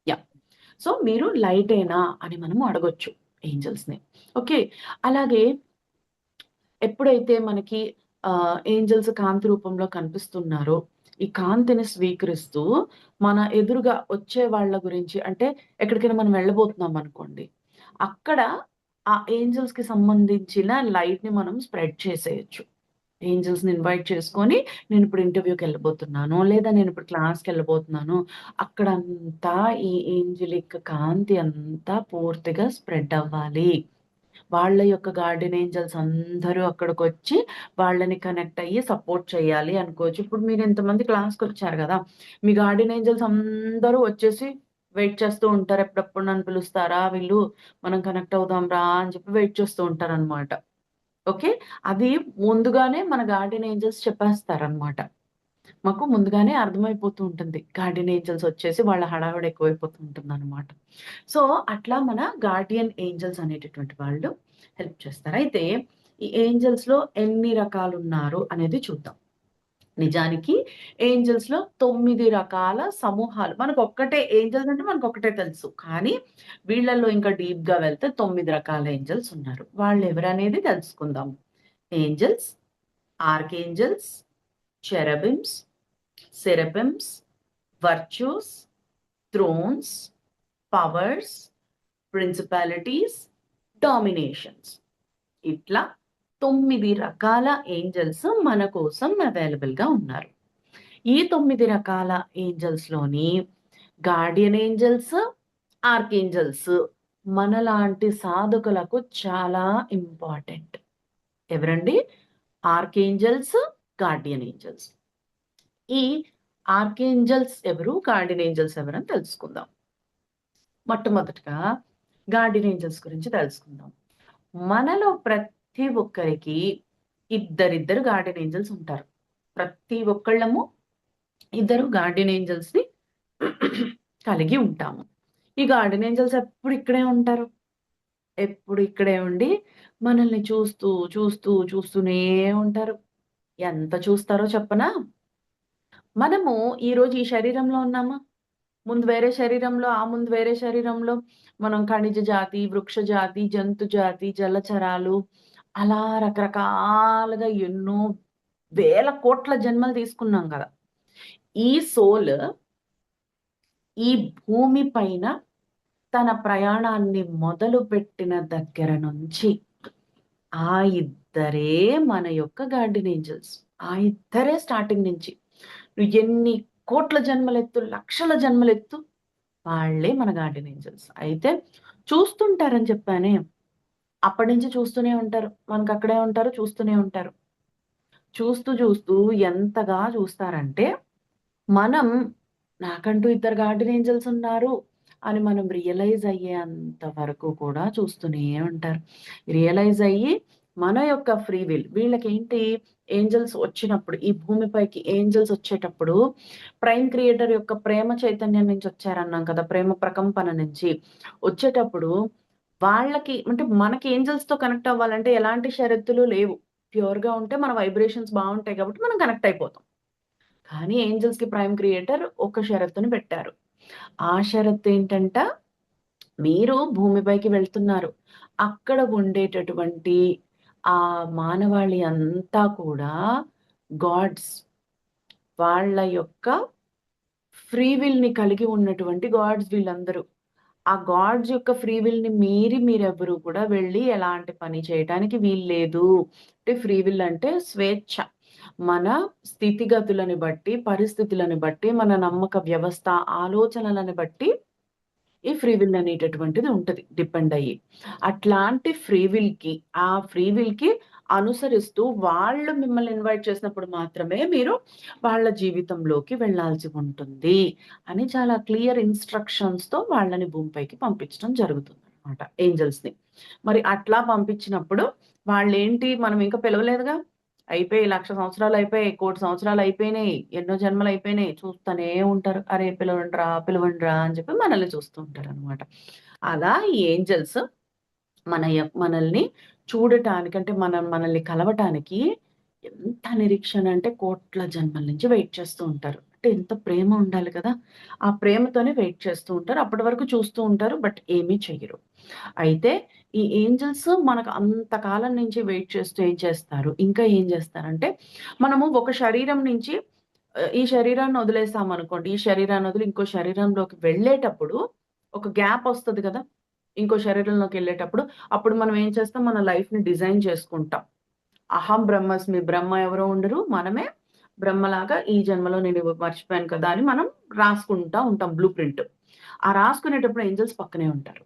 యాహ్! సో, మీరు లైటేనా అని మనము అడగొచ్చు ఏంజెల్స్‌ని. ఓకే. అలాగే ఎప్పుడైతే మనకి ఏంజెల్స్ కాంతి రూపంలో కనిపిస్తున్నారో, ఈ కాంతిని స్వీకరిస్తూ మన ఎదురుగా వచ్చే వాళ్ళ గురించి అంటే ఎక్కడికైనా మనం వెళ్ళబోతున్నామనుకోండి. అక్కడ ఆ ఏంజెల్స్‌కి సంబంధించిన లైట్‌ని మనం స్ప్రెడ్ చేసేయొచ్చు. ఏంజెల్స్‌ని ఇన్వైట్ చేసుకొని నేనిప్పుడు ఇంటర్వ్యూకెళ్ళబోతున్నాను. లేదా నేనిప్పుడు క్లాస్‌కెళ్ళబోతున్నాను. అక్కడంతా ఈ ఏంజెలిక్ కాంతి అంతా పూర్తిగా స్ప్రెడ్ అవ్వాలి. వాళ్ళ యొక్క గార్డియన్ ఏంజెల్స్ అందరూ అక్కడికొచ్చి వాళ్ళని కనెక్ట్ అయ్యి సపోర్ట్ చేయాలి అనుకోవచ్చు. ఇప్పుడు మీరు ఇంతమంది క్లాస్‌కొచ్చారు గదా! మీ గార్డియన్ ఏంజెల్స్ అందరూ వచ్చేసి వెయిట్ చేస్తూ ఉంటారు. ఎప్పుడెప్పుడు నన్ను పిలుస్తారా వీళ్ళు? మనం కనెక్ట్ అవుదాం రా అని చెప్పి వెయిట్ చేస్తూ ఉంటారనమాట. ఓకే. అది ముందుగానే మన గార్డియన్ ఏంజెల్స్ చెప్పేస్తారనమాట. మాకు ముందుగానే అర్థమైపోతూ ఉంటుంది. గార్డియన్ ఏంజెల్స్ వచ్చేసి వాళ్ళ హడావిడి ఎక్కువైపోతూ ఉంటుందనమాట. సో, అట్లా మన గార్డియన్ ఏంజెల్స్ అనేటటువంటి వాళ్ళు హెల్ప్ చేస్తారు. అయితే ఈ ఏంజెల్స్‌లో ఎన్ని రకాలున్నారు అనేది చూద్దాం. నిజానికి ఏంజెల్స్‌లో 9 రకాల సమూహాలు. మనకొక్కటే ఏంజెల్స్ అంటే మనకొక్కటే తెలుసు. కానీ వీళ్ళలో ఇంకా డీప్‌గా వెళ్తే 9 రకాల ఏంజెల్స్ ఉన్నారు. వాళ్ళెవరనేది తెలుసుకుందాం. Angels, archangels, cherubims, seraphims, virtues, thrones, powers, principalities, dominations. ఇట్లా 9 రకాల ఏంజెల్స్ మన కోసం అవైలబుల్‌గా ఉన్నారు. ఈ 9 రకాల ఏంజెల్స్‌లోని గార్డియన్ ఏంజెల్స్, ఆర్కేంజెల్స్ మనలాంటి సాధకులకు చాలా ఇంపార్టెంట్. ఎవరండి? ఆర్కేంజెల్స్, గార్డియన్ ఏంజెల్స్. ఈ ఆర్కేంజెల్స్ ఎవరు? గార్డియన్ ఏంజెల్స్ ఎవరని తెలుసుకుందాం. మొట్టమొదటగా గార్డియన్ ఏంజెల్స్ గురించి తెలుసుకుందాం. మనలో ప్రతి ఒక్కరికి ఇద్దరిద్దరు గార్డియన్ ఏంజెల్స్ ఉంటారు. ప్రతి ఒక్కళ్ళము ఇద్దరు గార్డియన్ ఏంజెల్స్‌ని కలిగి ఉంటాము. ఈ గార్డియన్ ఏంజెల్స్ ఎప్పుడు ఇక్కడే ఉంటారు. ఎప్పుడు ఇక్కడే ఉండి మనల్ని చూస్తూనే ఉంటారు. ఎంత చూస్తారో చెప్పనా? మనము ఈరోజు ఈ శరీరంలో ఉన్నామా? ముందు వేరే శరీరంలో, ఆ ముందు వేరే శరీరంలో మనం ఖనిజ జాతి, వృక్ష జాతి, జంతు జాతి, జలచరాలు అలా రకరకాలుగా ఎన్నో వేల కోట్ల జన్మలు తీసుకున్నాం గదా! ఈ సోల్ ఈ భూమి పైన తన ప్రయాణాన్ని మొదలుపెట్టిన దగ్గర నుంచి ఆ ఇద్దరే మన యొక్క గార్డియన్ ఏంజెల్స్. ఆ ఇద్దరే స్టార్టింగ్ నుంచి. నువ్వు ఎన్ని కోట్ల జన్మలెత్తు, లక్షల జన్మలెత్తు వాళ్ళే మన గార్డియన్ ఏంజెల్స్. అయితే చూస్తుంటారని చెప్పానే. అప్పటినుంచి చూస్తూనే ఉంటారు. మనకక్కడే ఉంటారు. చూస్తూనే ఉంటారు. చూస్తూ ఎంతగా చూస్తారంటే, మనం నాకంటూ ఇద్దరు గార్డియన్ ఏంజెల్స్ ఉన్నారు అని మనం రియలైజ్ అయ్యేంత వరకు కూడా చూస్తూనే ఉంటారు. రియలైజ్ అయ్యి మన యొక్క ఫ్రీ విల్. వీళ్ళకేంటి ఏంజెల్స్ వచ్చినప్పుడు, ఈ భూమిపైకి ఏంజెల్స్ వచ్చేటప్పుడు ప్రైమ్ క్రియేటర్ యొక్క ప్రేమ చైతన్యం నుంచి వచ్చారన్నాం కదా! ప్రేమ ప్రకంపన నుంచి. వచ్చేటప్పుడు వాళ్ళకి అంటే మనకి ఏంజెల్స్‌తో కనెక్ట్ అవ్వాలంటే ఎలాంటి షరతులు లేవు. ప్యూర్‌గా ఉంటే మన వైబ్రేషన్స్ బావుంటాయి కాబట్టి మనం కనెక్ట్ అయిపోతాం. కానీ ఏంజెల్స్‌కి ప్రైమ్ క్రియేటర్ ఒక షరతుని పెట్టారు. ఆ షరతేంటంట, మీరు భూమిపైకి వెళ్తున్నారు. అక్కడ ఉండేటటువంటి ఆ మానవాళి అంతా కూడా గాడ్స్. వాళ్ళ యొక్క ఫ్రీ విల్‌ని కలిగి ఉన్నటువంటి గాడ్స్ వీళ్ళందరూ. ఆ గాడ్స్ యొక్క ఫ్రీ విల్‌ని మీరి మీరెవ్వరు కూడా వెళ్లి ఎలాంటి పని చేయటానికి వీల్లేదు. అంటే ఫ్రీ విల్ అంటే స్వేచ్ఛ. మన స్థితిగతులని బట్టి, పరిస్థితులను బట్టి, మన నమ్మక వ్యవస్థ, ఆలోచనలను బట్టి ఈ ఫ్రీ విల్ అనేటటువంటిది ఉంటది డిపెండ్ అయ్యి. అట్లాంటి ఆ ఫ్రీ విల్‌కి అనుసరిస్తూ వాళ్ళు మిమ్మల్ని ఇన్వైట్ చేసినప్పుడు మాత్రమే మీరు వాళ్ళ జీవితంలోకి వెళ్ళాల్సి ఉంటుంది అని చాలా క్లియర్ ఇన్‌స్ట్రక్షన్స్‌తో వాళ్ళని భూమిపైకి పంపించడం జరుగుతుందనమాట ఏంజెల్స్‌ని. మరి అట్లా పంపించినప్పుడు వాళ్ళేంటి మనం ఇంకా పిలవలేదుగా. అయిపోయి 1,00,000 సంవత్సరాలు అయిపోయాయి. 1,00,00,000 సంవత్సరాలు అయిపోయినాయి. ఎన్నో జన్మలు అయిపోయినాయి. చూస్తూనే ఉంటారు. అరే! పిలవండ్రా, పిలవండ్రా అని చెప్పి మనల్ని చూస్తూ ఉంటారనమాట. అలా ఈ ఏంజెల్స్ మనల్ని చూడటానికి అంటే మనల్ని కలవటానికి ఎంత నిరీక్షణ అంటే కోట్ల జన్మల నుంచి వెయిట్ చేస్తూ ఉంటారు. అంటే ఎంత ప్రేమ ఉండాలి కదా! ఆ ప్రేమతోనే వెయిట్ చేస్తూ ఉంటారు. అప్పటి వరకు చూస్తూ ఉంటారు. బట్ ఏమీ చెయ్యరు. అయితే ఈ ఏంజెల్స్ మనకు అంతకాలం నుంచి వెయిట్ చేస్తూ ఏం చేస్తారు, ఇంకా ఏం చేస్తారంటే, మనము ఒక శరీరం నుంచి ఈ శరీరాన్ని వదిలేసామనుకోండి. ఈ శరీరాన్ని వదిలి ఇంకో శరీరంలోకి వెళ్ళేటప్పుడు ఒక గ్యాప్ ఒస్తది కదా! ఇంకో శరీరంలోకెళ్ళేటప్పుడు. అప్పుడు మనం ఏం చేస్తాం, మన లైఫ్‌ని డిజైన్ చేసుకుంటాం. అహం బ్రహ్మస్మి. బ్రహ్మ ఎవరో ఉండరు. మనమే బ్రహ్మలాగా ఈ జన్మలో నేను మర్చిపోయాను కదా! అని మనం రాసుకుంటా ఉంటాం బ్లూ ప్రింట్. ఆ రాసుకునేటప్పుడు ఏంజెల్స్ పక్కనే ఉంటారు.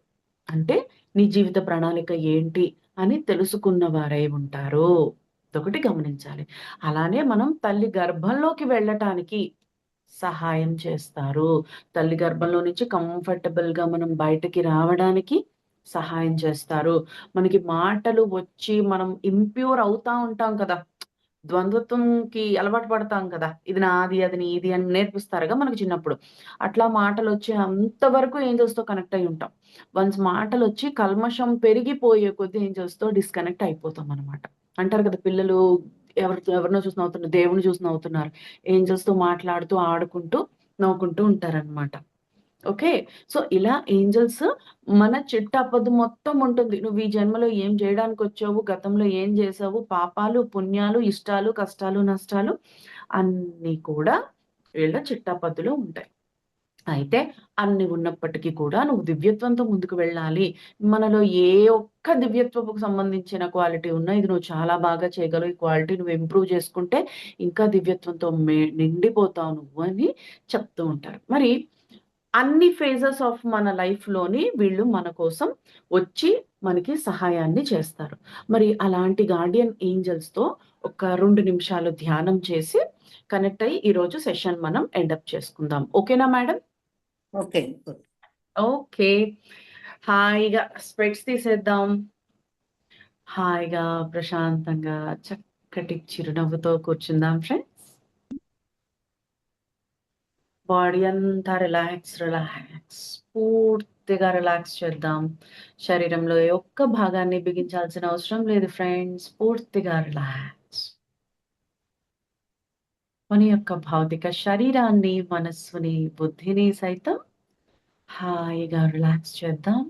అంటే నీ జీవిత ప్రణాళిక ఏంటి అని తెలుసుకున్న వారై ఉంటారు. ఇదొకటి గమనించాలి. అలానే మనం తల్లి గర్భంలోకి వెళ్ళటానికి సహాయం చేస్తారు. తల్లి గర్భంలో నుంచి కంఫర్టబుల్‌గా మనం బయటకి రావడానికి సహాయం చేస్తారు. మనకి మాటలు వచ్చి మనం ఇంప్యూర్ అవుతా ఉంటాం కదా! ద్వంద్వత్వంకి అలవాటు పడతాం కదా! ఇది నాది, అది నీది అని నేర్పిస్తారుగా మనకు చిన్నప్పుడు. అట్లా మాటలొచ్చే అంతవరకు ఏంజెల్స్‌తో కనెక్ట్ అయ్యి ఉంటాం. వన్స్ మాటలొచ్చి కల్మషం పెరిగిపోయే కొద్దీ ఏంజెల్స్‌తో డిస్కనెక్ట్ అయిపోతామనమాట. అంటారు కదా! పిల్లలు ఎవరినో చూసి నవ్వుతున్నారు. దేవుడిని చూసి నవ్వుతున్నారు. ఏంజెల్స్‌తో మాట్లాడుతూ, ఆడుకుంటూ, నవ్వుకుంటూ ఉంటారనమాట. ఓకే. సో, ఇలా ఏంజెల్స్ మన చిట్టపద్దు మొత్తం ఉంటుంది. నువ్వు ఈ జన్మలో ఏం జేయడానికొచ్చావు, గతంలో ఏం జేశావు, పాపాలు, పుణ్యాలు, ఇష్టాలు, కష్టాలు, నష్టాలు అన్నీ కూడా వీళ్ళ చిట్టాపద్దులో ఉంటాయి. అయితే అన్ని ఉన్నప్పటికీ కూడా నువ్వు దివ్యత్వంతో ముందుకు వెళ్ళాలి. మనలో ఏ ఒక్క దివ్యత్వపుకు సంబంధించిన క్వాలిటీ ఉన్నా ఇది నువ్వు చాలా బాగా చేయగలవు. ఈ క్వాలిటీ నువ్వు ఇంప్రూవ్ చేసుకుంటే ఇంకా దివ్యత్వంతో నిండిపోతావు నువ్వు అని చెప్తూ ఉంటారు. మరి అన్ని ఫేజెస్ ఆఫ్ మన లైఫ్‌లోని వీళ్ళు మన కోసం వచ్చి మనకి సహాయాన్ని చేస్తారు. మరి అలాంటి గార్డియన్ ఏంజెల్స్‌తో ఒక 2 నిమిషాలు ధ్యానం చేసి కనెక్ట్ అయ్యి ఈరోజు సెషన్ మనం ఎండప్ చేసుకుందాం. ఓకేనా మేడం? ఓకే. గుడ్. ఓకే. హాయిగా స్పెక్ట్స్ తీసేద్దాం. హాయిగా, ప్రశాంతంగా, చక్కటి చిరునవ్వుతో కూర్చుందాం ఫ్రెండ్స్. బాడీ అంతా రిలాక్స్. పూర్తిగా రిలాక్స్ చేద్దాం. శరీరంలో ఏ ఒక్క భాగాన్ని బిగించాల్సిన అవసరం లేదు ఫ్రెండ్స్. పూర్తిగా రిలాక్స్. మన యొక్క భౌతిక శరీరాన్ని, మనస్సుని, బుద్ధిని సైతం హాయిగా రిలాక్స్ చేద్దాం.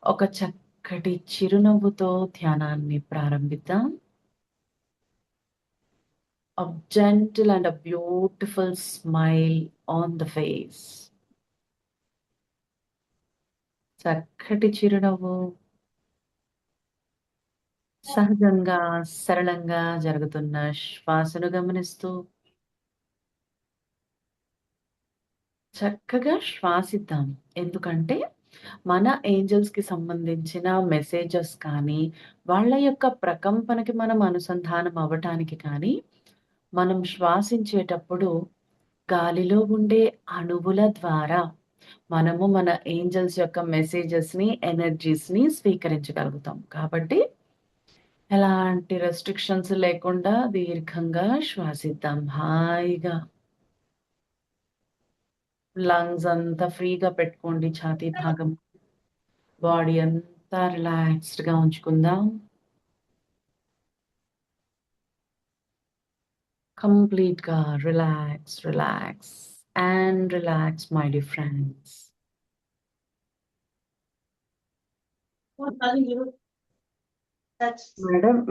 ఒక చక్కటి చిరునవ్వుతో ధ్యానాన్ని ప్రారంభిద్దాం. A gentle and a beautiful smile on the face. చక్కటి చిరునవ్వు సహజంగా, సరళంగా జరుగుతున్న శ్వాసను గమనిస్తూ చక్కగా శ్వాసిద్దాం. ఎందుకంటే మన ఏంజెల్స్‌కి సంబంధించిన మెసేజెస్ కానీ, వాళ్ళ యొక్క ప్రకంపనకి మనం అనుసంధానం అవ్వటానికి కానీ, మనం శ్వాసించేటప్పుడు గాలిలో ఉండే అణువుల ద్వారా మనము మన ఏంజెల్స్ యొక్క మెసేజెస్‌ని, ఎనర్జీస్‌ని స్వీకరించగలుగుతాం. కాబట్టి ఎలాంటి రెస్ట్రిక్షన్స్ లేకుండా దీర్ఘంగా శ్వాసిద్దాం హాయిగా. లంగ్స్ అంతా ఫ్రీగా పెట్టుకోండి ఛాతీ భాగం. బాడీ అంతా రిలాక్స్డ్‌గా ఉంచుకుందాం. కంప్లీట్‌గా relax and relax my dear friends.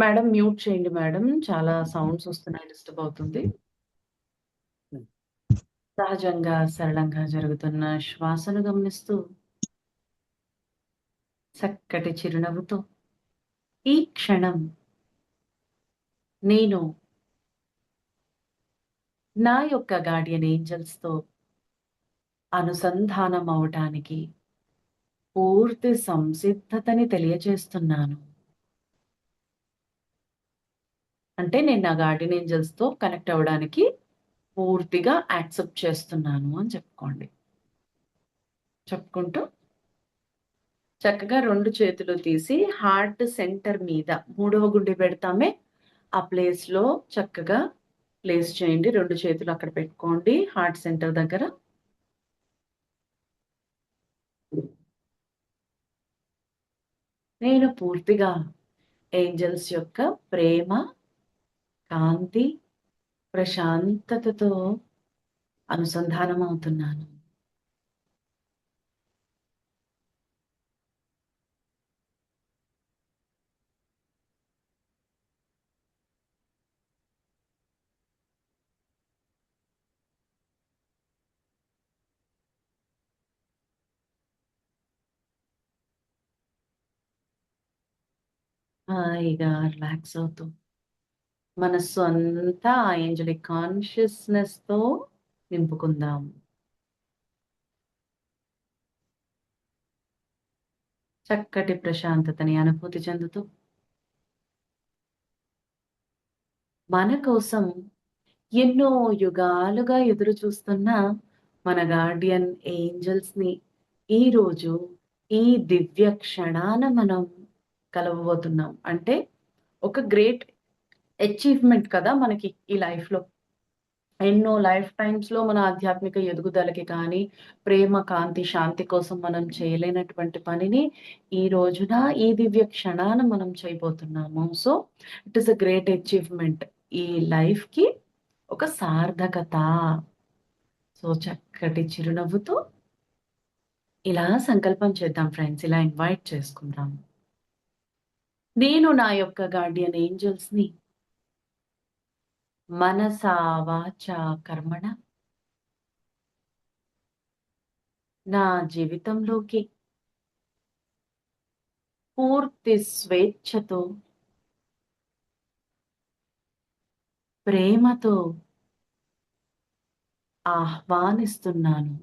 Madam mute చేయండి మేడం. చాలా సౌండ్స్ వస్తున్నాయి. డిస్టర్బ్ అవుతుంది. సహజంగా, సరళంగా జరుగుతున్న శ్వాసను గమనిస్తూ చక్కటి చిరునవ్వుతో ఈ క్షణం నేను నా యొక్క గార్డియన్ ఏంజెల్స్‌తో అనుసంధానం అవ్వటానికి పూర్తి సంసిద్ధతని తెలియజేస్తున్నాను. అంటే నేను నా గార్డియన్ ఏంజెల్స్‌తో కనెక్ట్ అవ్వడానికి పూర్తిగా యాక్సెప్ట్ చేస్తున్నాను అని చెప్పుకోండి. చెప్పుకుంటూ చక్కగా 2 చేతులు తీసి హార్ట్ సెంటర్ మీద మూడవ గుండె పెడతామే ఆ ప్లేస్‌లో చక్కగా ప్లేస్ చేయండి. 2 చేతులు అక్కడ పెట్టుకోండి హార్ట్ సెంటర్ దగ్గర. నేను పూర్తిగా ఏంజెల్స్ యొక్క ప్రేమ, కాంతి, ప్రశాంతతతో అనుసంధానం అవుతున్నాను. హాయిగా రిలాక్స్ అవుతూ మనస్సు అంతా ఆ ఏంజెలిక్ కాన్షియస్‌నెస్‌తో నింపుకుందాం. చక్కటి ప్రశాంతతని అనుభూతి చెందుతూ మన కోసం ఎన్నో యుగాలుగా ఎదురు చూస్తున్న మన గార్డియన్ ఏంజెల్స్‌ని ఈరోజు ఈ దివ్య క్షణాన మనం కలవబోతున్నాం. అంటే ఒక గ్రేట్ అచీవ్‌మెంట్ కదా మనకి ఈ లైఫ్‌లో. ఎన్నో లైఫ్ టైమ్స్‌లో మన ఆధ్యాత్మిక ఎదుగుదలకి కానీ, ప్రేమ, కాంతి, శాంతి కోసం మనం చేయలేనటువంటి పనిని ఈ రోజున ఈ దివ్య క్షణాన మనం చేయబోతున్నాము. So, it is a great achievement. ఈ లైఫ్‌కి ఒక సార్థకత. సో, చక్కటి చిరునవ్వుతో ఇలా సంకల్పం చేద్దాం ఫ్రెండ్స్. ఇలా ఇన్వైట్ చేసుకుందాం. నేను నా యొక్క గార్డియన్ ఏంజెల్స్‌ని మనసా, వాచా, కర్మణ నా జీవితంలోకి పూర్తి స్వేచ్ఛతో, ప్రేమతో ఆహ్వానిస్తున్నాను.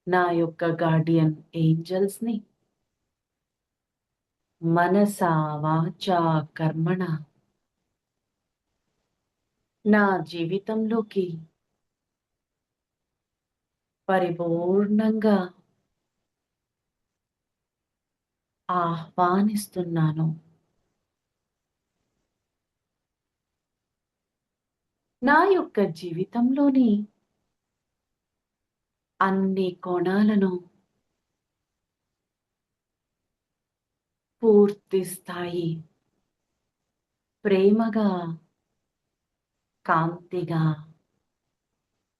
నా యొక్క గార్డియన్ ఏంజెల్స్‌ని మనసా, వాచా, కర్మణ నా జీవితంలోకి పరిపూర్ణంగా ఆహ్వానిస్తున్నాను. నా యొక్క జీవితంలోని అన్ని కోణాలను పూర్తి స్థాయి ప్రేమగా, కాంతిగా,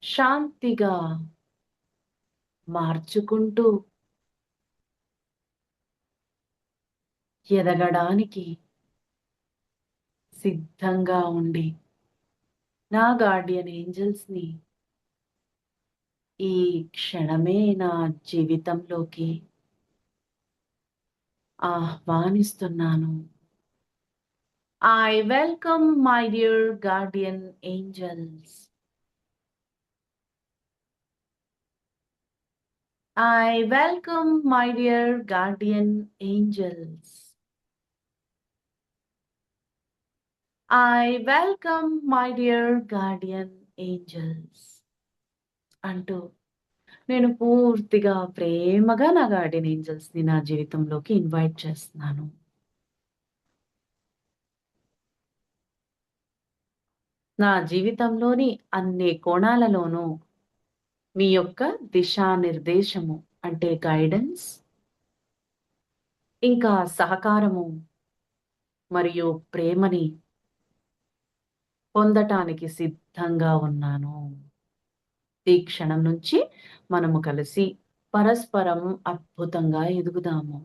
శాంతిగా మార్చుకుంటూ ఎదగడానికి సిద్ధంగా ఉండి నా గార్డియన్ ఏంజెల్స్‌ని ఈ క్షణమే నా జీవితంలోకి ఆహ్వానిస్తున్నాను. I welcome my dear guardian angels. I welcome my dear guardian angels. I welcome my dear guardian angels. అంటూ నేను పూర్తిగా ప్రేమగా నా గార్డియన్ ఏంజెల్స్‌ని నా జీవితంలోకి ఇన్వైట్ చేస్తున్నాను. నా జీవితంలోని అన్ని కోణాలలోనూ మీ యొక్క దిశానిర్దేశము అంటే గైడెన్స్, ఇంకా సహకారము మరియు ప్రేమని పొందటానికి సిద్ధంగా ఉన్నాను. ఈ క్షణం నుంచి మనము కలిసి పరస్పరం అద్భుతంగా ఎదుగుదాము.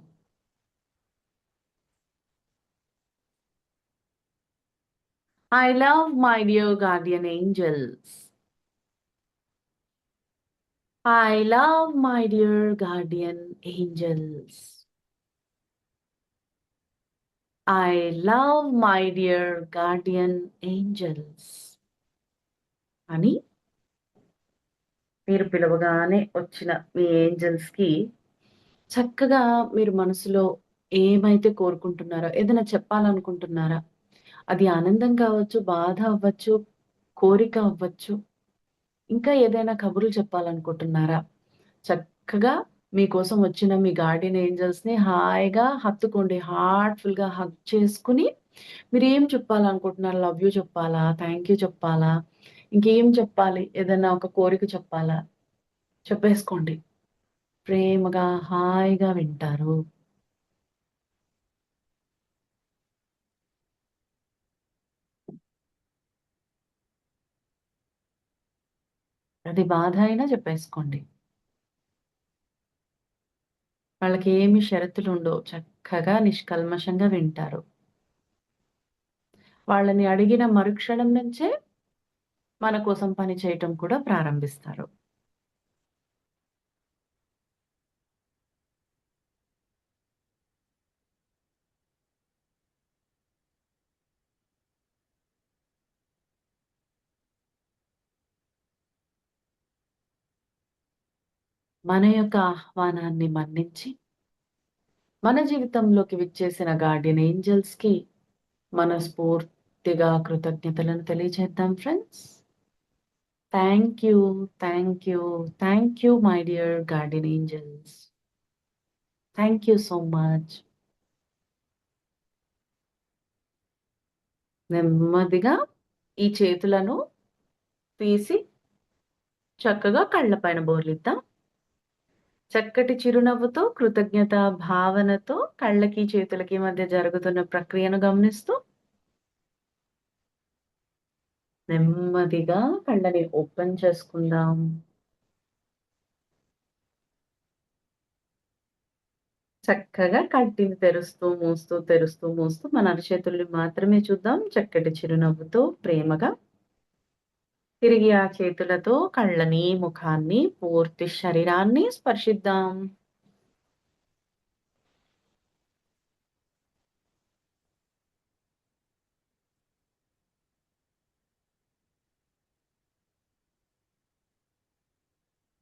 I love my dear guardian angels. I love my dear guardian angels. I love my dear guardian angels. అని మీరు పిలవగానే వచ్చిన మీ ఏంజెల్స్‌కి చక్కగా మీరు మనసులో ఏమైతే కోరుకుంటున్నారో, ఏదైనా చెప్పాలనుకుంటున్నారా? అది ఆనందం కావచ్చు, బాధ అవ్వచ్చు, కోరిక అవ్వచ్చు, ఇంకా ఏదైనా కబుర్లు చెప్పాలనుకుంటున్నారా? చక్కగా మీకోసం వచ్చిన మీ గార్డియన్ ఏంజెల్స్‌ని హాయిగా హత్తుకోండి. హార్ట్‌ఫుల్‌గా హగ్ చేసుకొని మీరేం చెప్పాలనుకుంటున్నారు? లవ్ యూ చెప్పాలా? థాంక్ యూ చెప్పాలా? ఇంకేం చెప్పాలి? ఏదైనా ఒక కోరిక చెప్పాలా? చెప్పేసుకోండి. ప్రేమగా, హాయిగా వింటారు. అది బాధ అయినా చెప్పేసుకోండి. వాళ్ళకేమి షరతులుండవు. చక్కగా నిష్కల్మషంగా వింటారు. వాళ్ళని అడిగిన మరుక్షణం నుంచే మన కోసం పని చేయటం కూడా ప్రారంభిస్తారు. మన యొక్క ఆహ్వానాన్ని మన్నించి, మన జీవితంలోకి విచ్చేసిన గార్డియన్ ఏంజెల్స్‌కి మనస్ఫూర్తిగా కృతజ్ఞతలను తెలియజేద్దాం friends. Thank you, thank you, thank you my dear guardian angels. Thank you so much. నెమ్మదిగా ఈ చేతులను తీసి చక్కగా కళ్ళ పైన బోర్లిద్దాం. చక్కటి చిరునవ్వుతో, కృతజ్ఞత భావనతో కళ్ళకి, చేతులకి మధ్య జరుగుతున్న ప్రక్రియను గమనిస్తూ నెమ్మదిగా కళ్ళని ఓపెన్ చేసుకుందాం. చక్కగా కంటిని తెరుస్తూ, మూస్తూ, తెరుస్తూ, మూస్తూ మన అరచేతుల్ని మాత్రమే చూద్దాం. చక్కటి చిరునవ్వుతో, ప్రేమగా. తిరిగి ఆ చేతులతో కళ్ళని, ముఖాన్ని, పూర్తి శరీరాన్ని స్పర్శిద్దాం.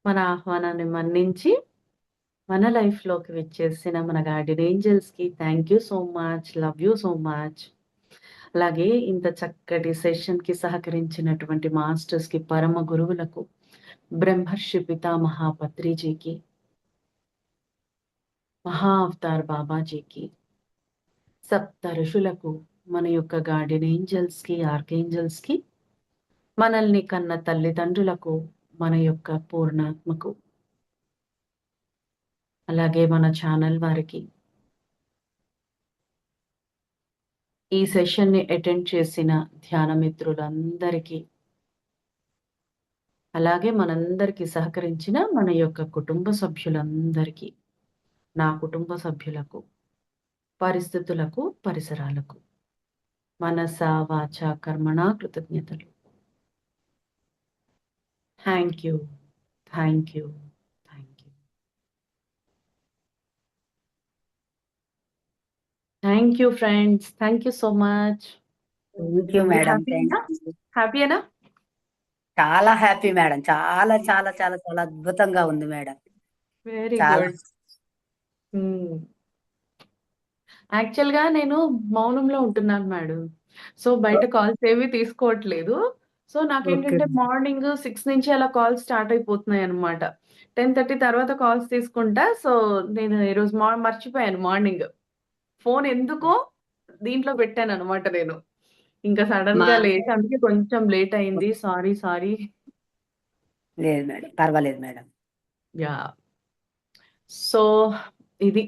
మన ఆహ్వానాన్ని మన్నించి, మన లైఫ్‌లోకి విచ్చేసిన మన గార్డియన్ ఏంజెల్స్‌కి thank you so much. Love you so much. అలాగే ఇంత చక్కటి సెషన్‌కి సహకరించినటువంటి మాస్టర్స్‌కి, పరమ గురువులకు, బ్రహ్మర్షి పితామహ పత్రిజీకి, మహా అవతార్ బాబాజీకి, సప్త ఋషులకు, మన యొక్క గార్డియన్ ఏంజెల్స్‌కి, ఆర్కేంజెల్స్‌కి, మనల్ని కన్న తల్లిదండ్రులకు, మన యొక్క పూర్ణాత్మకు, అలాగే మన ఛానల్ వారికి, ఈ సెషన్‌ని అటెండ్ చేసిన ధ్యాన మిత్రులందరికీ, అలాగే మనందరికీ సహకరించిన మన యొక్క కుటుంబ సభ్యులందరికీ, నా కుటుంబ సభ్యులకు, పరిస్థితులకు, పరిసరాలకు మనస, వాచ, కర్మణ కృతజ్ఞతలు. Thank you. Thank you. Thank you. Thank you friends. Thank you so much. Thank you మీరు మేడం. హ్యాపీయేనా? Thank you. హ్యాపీయేనా? చాలా హ్యాపీ మేడం. చాలా చాలా చాలా చాలా అద్భుతంగా ఉంది మేడం. వెరీ చాలా గుడ్. హ్మ్. యాక్చువల్‌గా నేను మౌనంలో ఉంటున్నాను మేడం. సో, బయట కాల్స్ ఏవి తీసుకోవట్లేదు. So, okay. నాకేంటంటే మార్నింగ్ 6 నుంచి అలా కాల్స్ స్టార్ట్ అయిపోతున్నాయన్నమాట. 10:30 తర్వాత కాల్స్ తీసుకుంటా. సో, నేను ఈరోజు మర్చిపోయాను మార్నింగ్. ఫోన్ ఎందుకో దీంట్లో పెట్టానన్నమాట నేను. ఇంకా సడన్ మా గా లేట్ అందుకే కొంచెం లేట్ అయింది. సారీ. లేదు మేడం, పర్వాలేదు మేడం. యాహ్! సో, ఇది